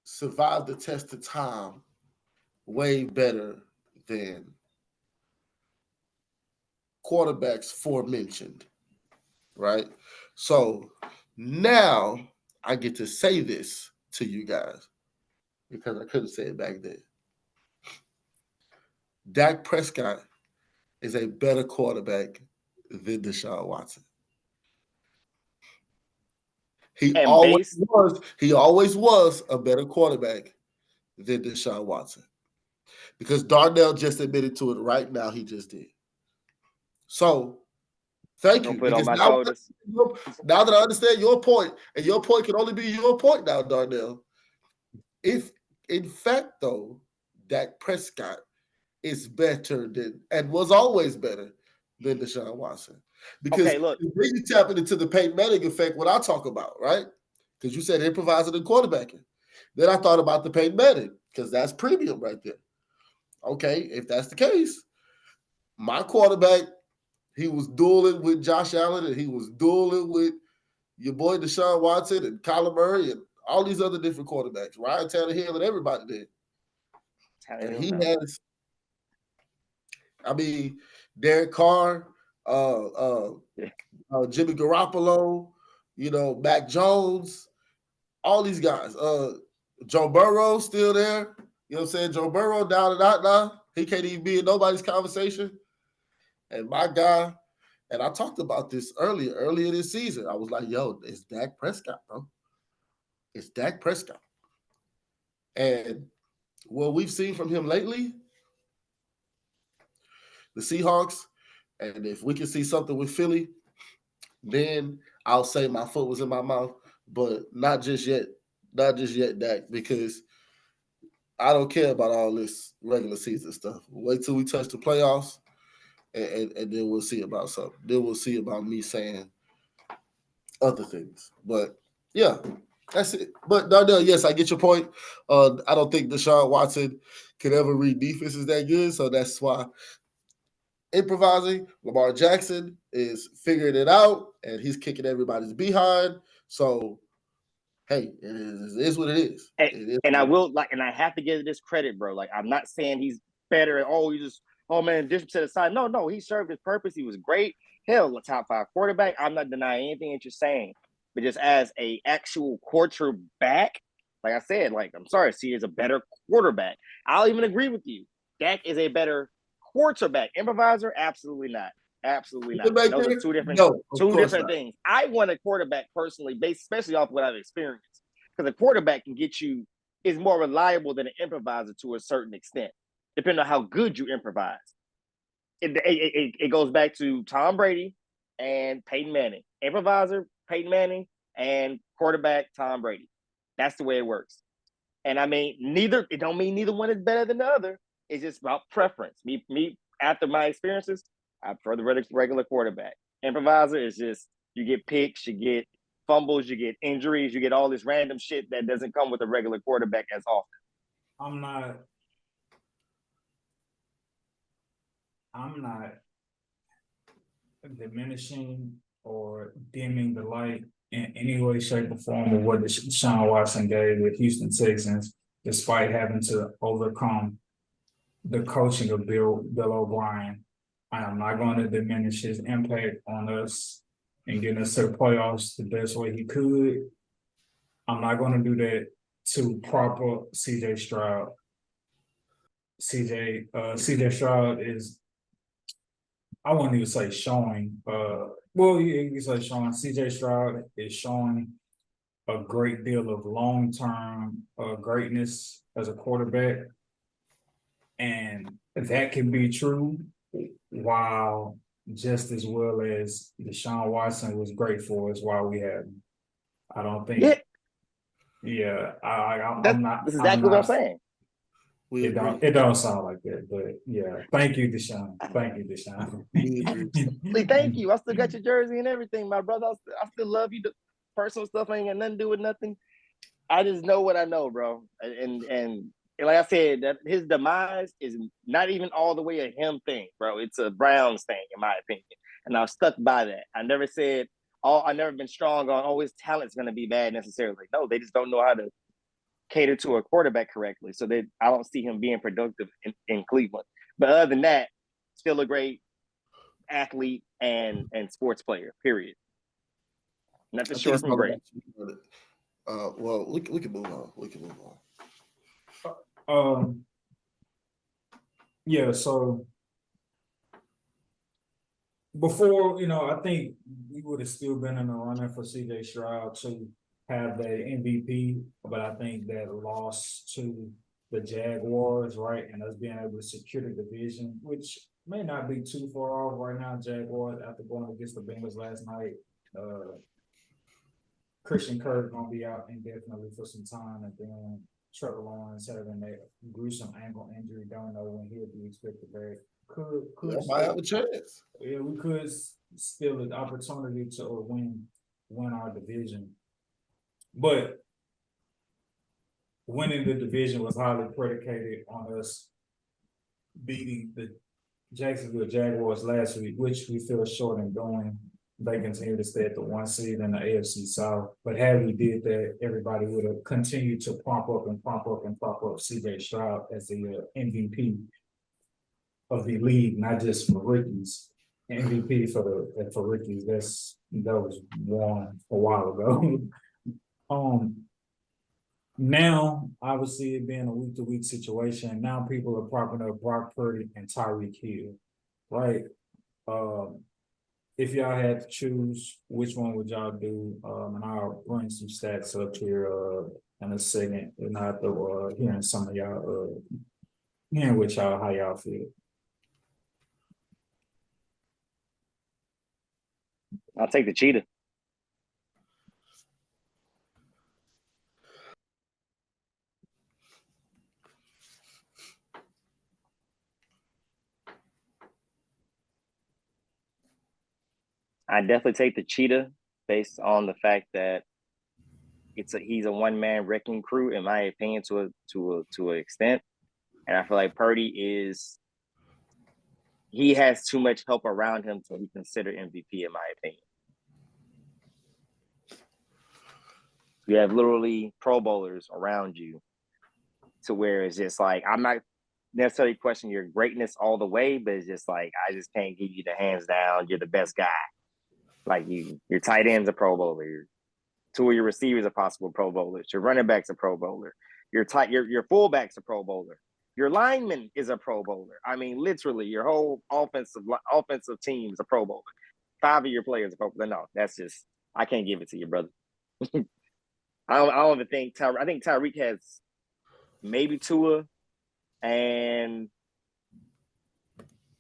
Speaker 3: survived the test of time way better than quarterbacks forementioned, right? So now I get to say this to you guys because I couldn't say it back then. Dak Prescott is a better quarterback than Deshaun Watson. He always was a better quarterback than Deshaun Watson. Because Darnell just admitted to it right now. He just did. So thank you.
Speaker 2: Put on
Speaker 3: Because
Speaker 2: my
Speaker 3: now that I understand your point, and your point can only be your point now, Darnell. If in fact, though, Dak Prescott is better than and was always better than Deshaun Watson. Because
Speaker 2: look,
Speaker 3: then you tap into the Peyton Manning effect, what I talk about, right? Because you said improvising and quarterbacking. Then I thought about the Peyton Manning, because that's premium right there. Okay, if that's the case, my quarterback, he was dueling with Josh Allen and he was dueling with your boy Deshaun Watson and Kyler Murray and all these other different quarterbacks, Ryan Tannehill and everybody did. And he has, I mean, Derek Carr, Jimmy Garoppolo, Mac Jones, all these guys. Joe Burrow still there. You know what I'm saying? Joe Burrow down and out now. He can't even be in nobody's conversation. And my guy, and I talked about this earlier this season. I was like, yo, it's Dak Prescott, bro. It's Dak Prescott. And what we've seen from him lately, the Seahawks, and if we can see something with Philly, then I'll say my foot was in my mouth, but not just yet. Not just yet, Dak, because I don't care about all this regular season stuff. Wait till we touch the playoffs, and then we'll see about something. Then we'll see about me saying other things. But yeah, that's it. But Darnell, yes, I get your point. I don't think Deshaun Watson could ever read defenses that good, so that's why improvising. Lamar Jackson is figuring it out, and he's kicking everybody's behind. So, hey, it is what it is.
Speaker 2: And I will and I have to give this credit, bro. Like I'm not saying he's better. Oh man, this to the side. No, he served his purpose. He was great. Hell, a top 5 quarterback. I'm not denying anything that you're saying, but just as a actual quarterback, like I said, like I'm sorry, C is a better quarterback. I'll even agree with you. Dak is a better quarterback. Improviser, absolutely not. Absolutely not. Those are two different things. I want a quarterback personally, based especially off what I've experienced. Because a quarterback can get you is more reliable than an improviser to a certain extent, depending on how good you improvise. It goes back to Tom Brady and Peyton Manning. Improviser, Peyton Manning, and quarterback, Tom Brady. That's the way it works. And I mean, it don't mean neither one is better than the other. It's just about preference. Me after my experiences, I prefer the regular quarterback. Improviser is just you get picks, you get fumbles, you get injuries, you get all this random shit that doesn't come with a regular quarterback as often.
Speaker 1: I'm not diminishing or dimming the light in any way, shape, or form of what Deshaun Watson gave with Houston Texans, despite having to overcome the coaching of Bill O'Brien. I am not going to diminish his impact on us and getting us to the playoffs the best way he could. I'm not going to do that to prop up CJ Stroud. CJ Stroud is, I wouldn't even say showing, well, you can say showing. CJ Stroud is showing a great deal of long-term greatness as a quarterback. And that can be true while just as well as Deshaun Watson was great for us while we had him. I don't think, I'm not.
Speaker 2: That's exactly what I'm saying.
Speaker 1: It don't sound like that, but yeah. Thank you, Deshaun. Thank you, Deshaun.
Speaker 2: Thank you. I still got your jersey and everything, my brother. I still love you. The personal stuff ain't got nothing to do with nothing. I just know what I know, bro. And like I said, that his demise is not even all the way a him thing, bro. It's a Browns thing, in my opinion. And I was stuck by that. I never said, I never been strong on, his talent's going to be bad necessarily. No, they just don't know how to cater to a quarterback correctly. So I don't see him being productive in Cleveland. But other than that, still a great athlete and sports player, period. Nothing short from great.
Speaker 3: Well, we can move on. We can move
Speaker 1: on. Yeah, so before, I think we would have still been in the running for CJ Stroud to have the MVP, but I think that loss to the Jaguars, right, and us being able to secure the division, which may not be too far off right now. Jaguars, after going against the Bengals last night, Christian Kirk gonna be out indefinitely for some time, and then Trevor Lawrence having that gruesome ankle injury. Don't know when he'll be expected back. Could
Speaker 3: might have a chance.
Speaker 1: Yeah, we could still an opportunity to win our division, but winning the division was highly predicated on us beating the Jacksonville Jaguars last week, which we fell short in doing. They continue to stay at the 1 seed in the AFC South. But had we did that, everybody would have continued to pump up CJ Stroud as the MVP of the league, not just for rookies. MVP for rookies. That was won a while ago. Now, obviously, it being a week-to-week situation, now people are propping up Brock Purdy and Tyreek Hill, right? If y'all had to choose, which one would y'all do? And I'll bring some stats up here in a second, and after hearing some of y'all, hearing what how y'all feel.
Speaker 2: I'll take the cheetah. I definitely take the cheetah based on the fact that he's a one-man wrecking crew, in my opinion, to an extent. And I feel like Purdy he has too much help around him to be considered MVP, in my opinion. You have literally Pro Bowlers around you to where it's just like, I'm not necessarily questioning your greatness all the way, but it's just like, I just can't give you the hands down, you're the best guy. Like your tight end's a Pro Bowler. Two of your receivers are possible Pro Bowlers. Your running back's a Pro Bowler. Your fullback's a Pro Bowler. Your lineman is a Pro Bowler. I mean, literally, your whole offensive team is a Pro Bowler. 5 of your players are Pro Bowler. No, that's just, I can't give it to you, brother. I don't even think I think Tyreek has maybe Tua and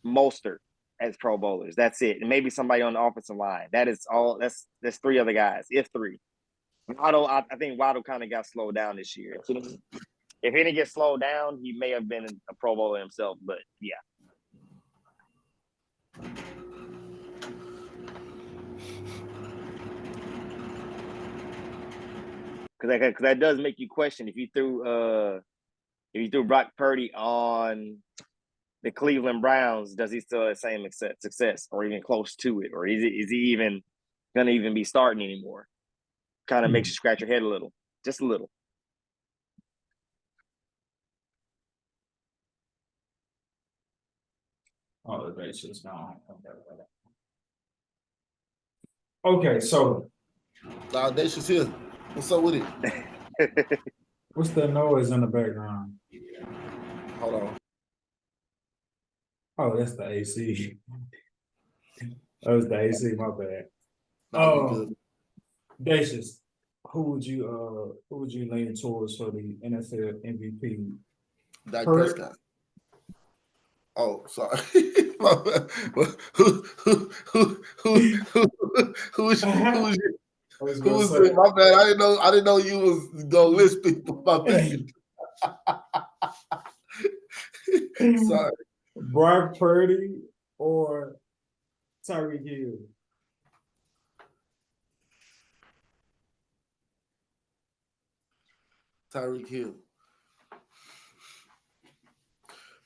Speaker 2: Mostert as Pro Bowlers. That's it. And maybe somebody on the offensive line. That is all. That's 3 other guys, if 3. I think Waddle kind of got slowed down this year. If he didn't get slowed down, he may have been a Pro Bowler himself. But yeah. Because that does make you question if you threw Brock Purdy on the Cleveland Browns, does he still have the same success or even close to it? Or is he even going to even be starting anymore? Kind of makes you scratch your head a little, just a little.
Speaker 1: Oh, the base is gone. Okay, so
Speaker 3: The Audacious here. What's up with it?
Speaker 1: what's the noise in the background?
Speaker 3: Hold on.
Speaker 1: Oh, that's the AC. That was the AC, my bad.
Speaker 3: Nah, you good.
Speaker 1: Dacious, who would you lean towards for the NFL MVP?
Speaker 3: Dak
Speaker 1: Purdy?
Speaker 3: Prescott. Oh, sorry. My bad. Who was it? My bad. I didn't know you was gonna list people. My bad. Sorry.
Speaker 1: Brock Purdy or Tyreek Hill?
Speaker 3: Tyreek Hill.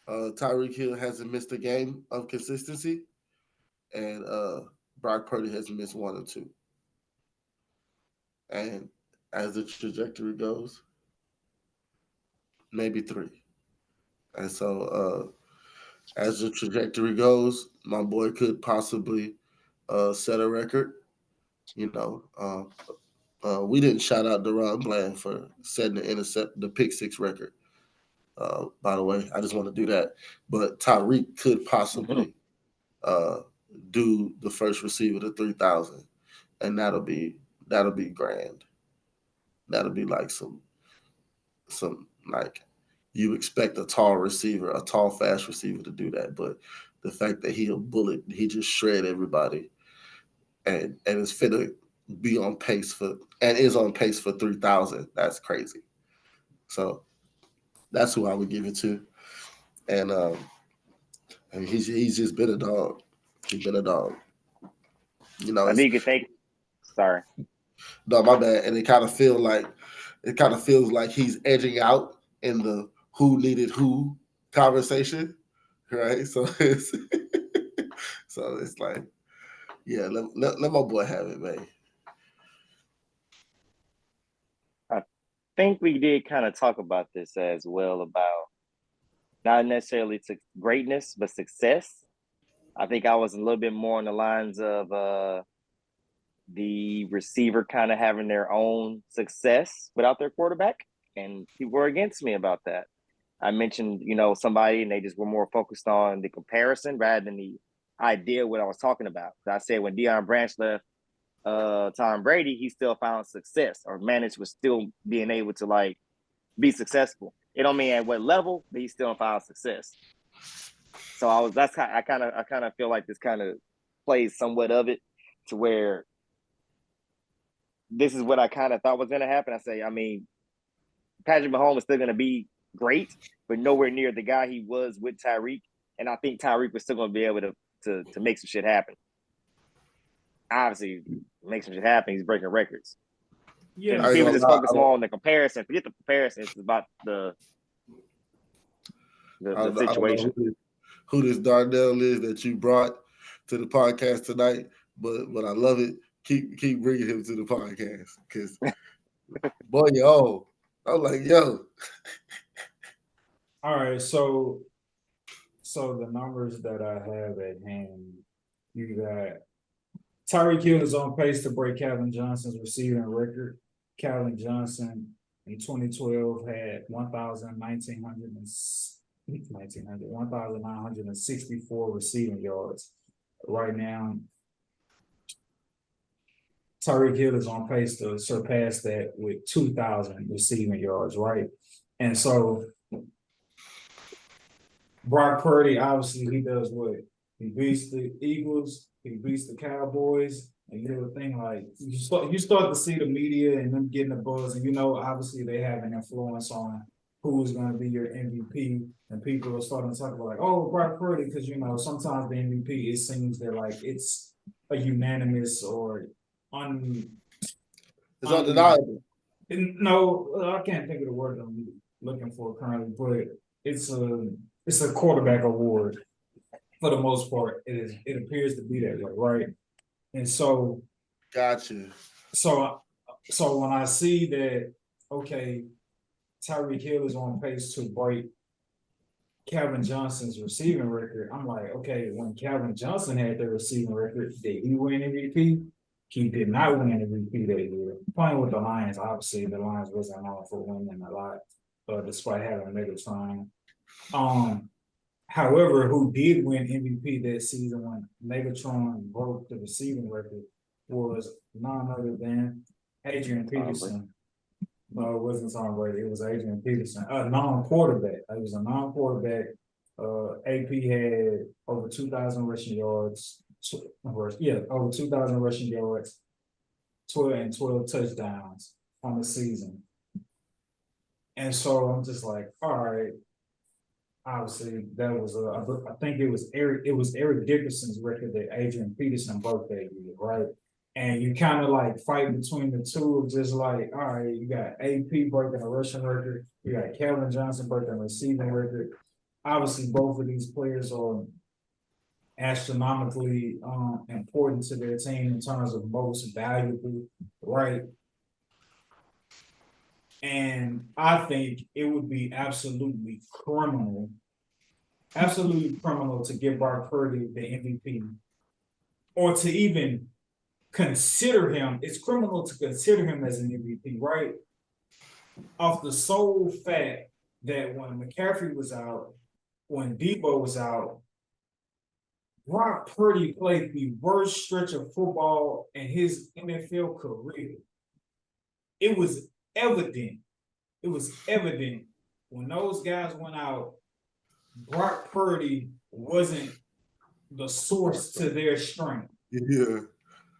Speaker 3: Tyreek Hill hasn't missed a game of consistency, and Brock Purdy has missed 1 or 2. And as the trajectory goes, maybe 3. And so as the trajectory goes, my boy could possibly set a record. You know, we didn't shout out Deron Bland for setting the pick 6 record. By the way, I just want to do that. But Tyreek could possibly do the first receiver to 3,000, and that'll be grand. That'll be like some like you expect a tall receiver, a tall, fast receiver to do that, but the fact that he just shred everybody, and is fit to be on pace for and is on pace for 3,000. That's crazy. So that's who I would give it to, and he's just been a dog. He's been a dog. You know,
Speaker 2: I think you could think. Sorry.
Speaker 3: No, my bad. And it kind of feels like he's edging out in the who needed who conversation, right? So it's like, yeah, let my boy have it, man.
Speaker 2: I think we did kind of talk about this as well, about not necessarily to greatness, but success. I think I was a little bit more on the lines of the receiver kind of having their own success without their quarterback, and people were against me about that. I mentioned, somebody, and they just were more focused on the comparison rather than the idea of what I was talking about. I said when Deion Branch left Tom Brady, he still found success or managed with still being able to be successful. It don't mean at what level, but he still found success. So I kind of feel like this kind of plays somewhat of it to where this is what I kind of thought was going to happen. Patrick Mahomes is still going to be great, but nowhere near the guy he was with Tyreek. And I think Tyreek was still going to be able to make some shit happen. Obviously, make some shit happen. He's breaking records.
Speaker 1: Yeah,
Speaker 2: people just focus more on the comparison. Forget the comparison. It's about the situation.
Speaker 3: I don't know who this Darnell is that you brought to the podcast tonight, but I love it. Keep bringing him to the podcast because boy, yo, I'm like, yo.
Speaker 1: All right, so the numbers that I have at hand, you got Tyreek Hill is on pace to break Calvin Johnson's receiving record. Calvin Johnson in 2012 had 1,964 receiving yards. Right now, Tyreek Hill is on pace to surpass that with 2,000 receiving yards, right? And so Brock Purdy, obviously, he does what? He beats the Eagles, he beats the Cowboys, and you know the thing, like you start to see the media and them getting the buzz, and obviously they have an influence on who's going to be your MVP, and people are starting to talk about like, oh, Brock Purdy, because sometimes the MVP, it seems that like it's a unanimous or
Speaker 3: It's undeniable.
Speaker 1: no, I can't think of the word I'm looking for currently, but it's a quarterback award for the most part. It appears to be that way, right? And so
Speaker 3: Gotcha.
Speaker 1: so so when I see that, okay, Tyreek Hill is on pace to break Calvin Johnson's receiving record, I'm like, okay, when Calvin Johnson had the receiving record, did he win MVP? He did not win MVP that year. Playing with the Lions, obviously, the Lions wasn't known for winning a lot, despite having Megatron. However, who did win MVP that season when Megatron broke the receiving record was none other than Adrian Peterson. No, it wasn't Tom Brady. It was Adrian Peterson, a non-quarterback. It was a non-quarterback. AP had over 2,000 rushing yards. Over 2,000 rushing yards, 12 touchdowns on the season. And so I'm just like, all right. Obviously, that was I think it was Eric Dickerson's record that Adrian Peterson broke that year, right? And you kind of like fight between the two of just like, all right, you got AP breaking a rushing record, you got Calvin Johnson breaking a receiving record. Obviously, both of these players are astronomically important to their team in terms of most valuable, right? And I think it would be absolutely criminal to give Brock Purdy the MVP or to even consider him. It's criminal to consider him as an MVP, right? Off the sole fact that when McCaffrey was out, when Debo was out, Brock Purdy played the worst stretch of football in his NFL career. It was evident. It was evident when those guys went out, Brock Purdy wasn't the source to their strength.
Speaker 3: Yeah.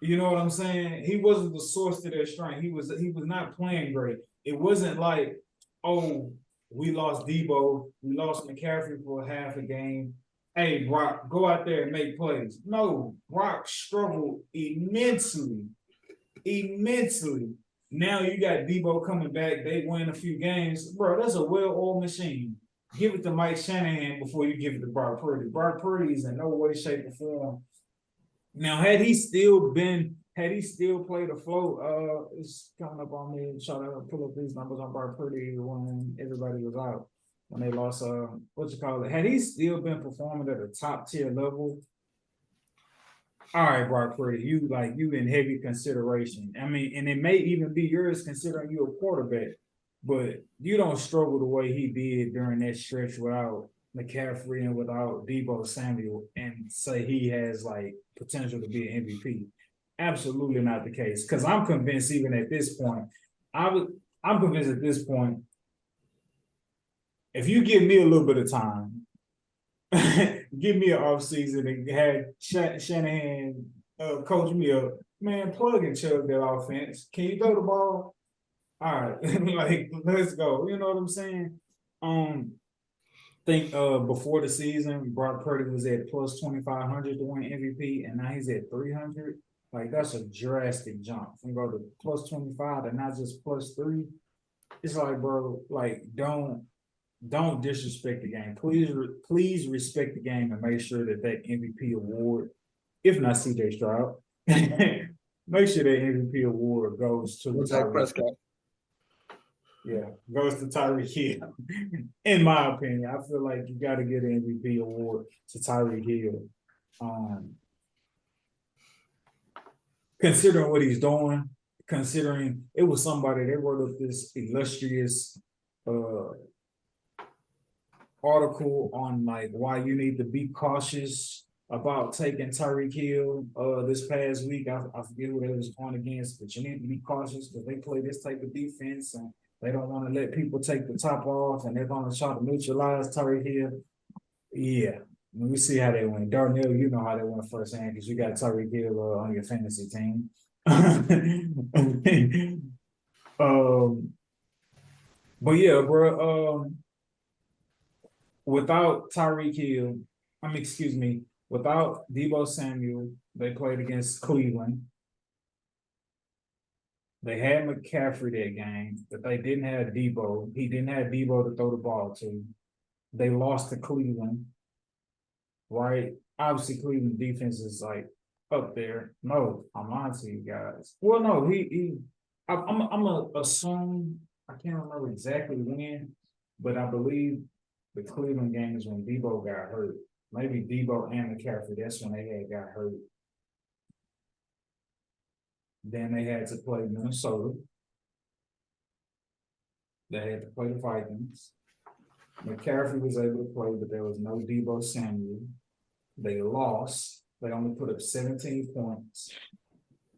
Speaker 1: You know what I'm saying? He wasn't the source to their strength. He was not playing great. It wasn't like, oh, we lost Debo, we lost McCaffrey for half a game. Hey, Brock, go out there and make plays. No, Brock struggled immensely. Now you got Debo coming back. They win a few games. Bro, that's a well-oiled machine. Give it to Mike Shanahan before you give it to Brock Purdy. Brock Purdy is in no way, shape, or form. Now, had he still played afloat, it's coming up on me. Try to pull up these numbers on Brock Purdy when everybody was out, when they lost, had he still been performing at a top tier level, all right, Brock Purdy, you in heavy consideration. I mean, and it may even be yours considering you a quarterback, but you don't struggle the way he did during that stretch without McCaffrey and without Debo Samuel and say he has like potential to be an MVP. Absolutely not the case. Because I'm convinced even at this point, I'm convinced at this point, if you give me a little bit of time, give me an offseason and have Shanahan coach me up, man, plug and chug that offense. Can you throw the ball? All right, like let's go. You know what I'm saying? Think before the season, Brock Purdy was at plus 2,500 to win MVP, and now he's at 300. Like that's a drastic jump from go to plus 25 and not just plus 3. It's like, bro, like don't disrespect the game. Please respect the game and make sure that MVP award, if not CJ Stroud, make sure that MVP award goes to
Speaker 3: Dak Prescott.
Speaker 1: Yeah, goes to Tyreek Hill. In my opinion, I feel like you got to get an MVP award to Tyreek Hill. Considering what he's doing, considering it was somebody that wrote up this illustrious article on like why you need to be cautious about taking Tyreek Hill this past week. I forget who they was going against, but you need to be cautious because they play this type of defense and they don't want to let people take the top off and they're going to try to neutralize Tyreek Hill. Yeah, we see how they went. Darnell, you know how they went firsthand because you got Tyreek Hill on your fantasy team. But yeah, bro, without Tyreek Hill, excuse me, without Deebo Samuel, they played against Cleveland. They had McCaffrey that game, but they didn't have Deebo. He didn't have Deebo to throw the ball to. They lost to Cleveland, right? Obviously, Cleveland defense is like up there. No, I'm lying to you guys. Well, no, I'm gonna assume I can't remember exactly when, but I believe the Cleveland game is when Deebo got hurt. Maybe Deebo and McCaffrey. That's when they had got hurt. Then they had to play Minnesota. They had to play the Vikings. McCaffrey was able to play, but there was no Deebo Samuel. They lost. They only put up 17 points.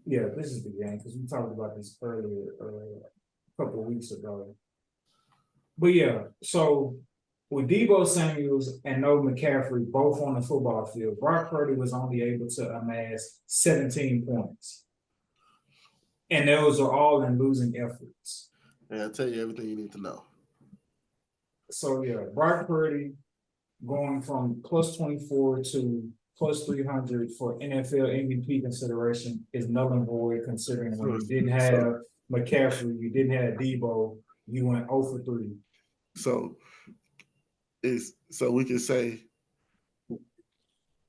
Speaker 1: Yeah, this is the game because we talked about this earlier, a couple of weeks ago. But yeah, so with Deebo Samuels and no McCaffrey both on the football field, Brock Purdy was only able to amass 17 points. And those are all in losing efforts.
Speaker 3: And I'll tell you everything you need to know.
Speaker 1: So yeah, Brock Purdy going from plus 24 to plus 300 for NFL MVP consideration is null and void, considering when you didn't have McCaffrey, you didn't have Deebo, you went 0 for 3.
Speaker 3: So we can say,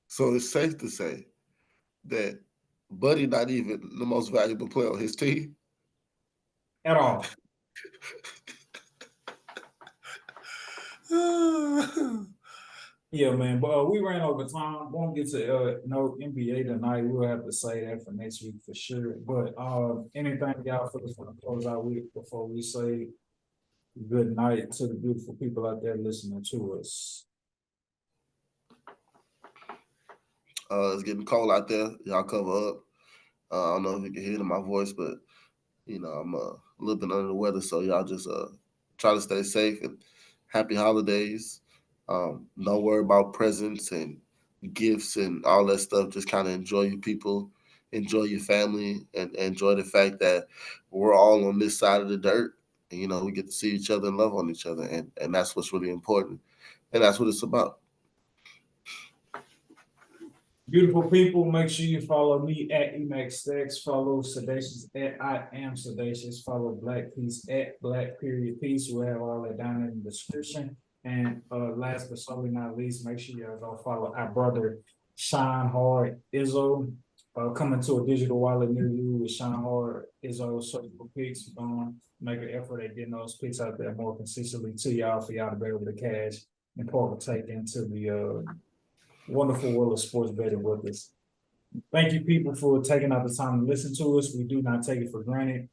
Speaker 3: so it's safe to say that Buddy not even the most valuable player on his team
Speaker 1: At all. Yeah, man. But we ran over time. Won't get to no NBA tonight. We'll have to say that for next week for sure. But anything y'all for us to close out with before we say good night to the beautiful people out there listening to us.
Speaker 3: It's getting cold out there. Y'all cover up. I don't know if you can hear it in my voice, but you know, I'm a little bit under the weather, so y'all just try to stay safe and happy holidays. Don't worry about presents and gifts and all that stuff. Just kind of enjoy your people, enjoy your family, and enjoy the fact that we're all on this side of the dirt. And, you know, we get to see each other and love on each other, and that's what's really important, and that's what it's about.
Speaker 1: Beautiful people, make sure you follow me at EMAXStex, follow Sedacious at I Am Sedacious, follow Black Peace at Black_Peace. We'll have all that down in the description. And last but certainly not least, make sure y'all go follow our brother Shine Hard Izzo. Coming to a digital wallet near you with Shine Hard Izzo Surgical Pics. Make an effort at getting those pics out there more consistently to y'all for y'all to be able to cash and partake into the wonderful world of sports betting with us. Thank you, people, for taking out the time to listen to us. We do not take it for granted.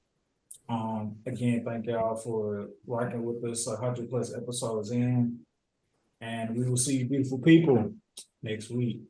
Speaker 1: Again, thank y'all for rocking with us 100+ episodes in. And we will see you beautiful people next week.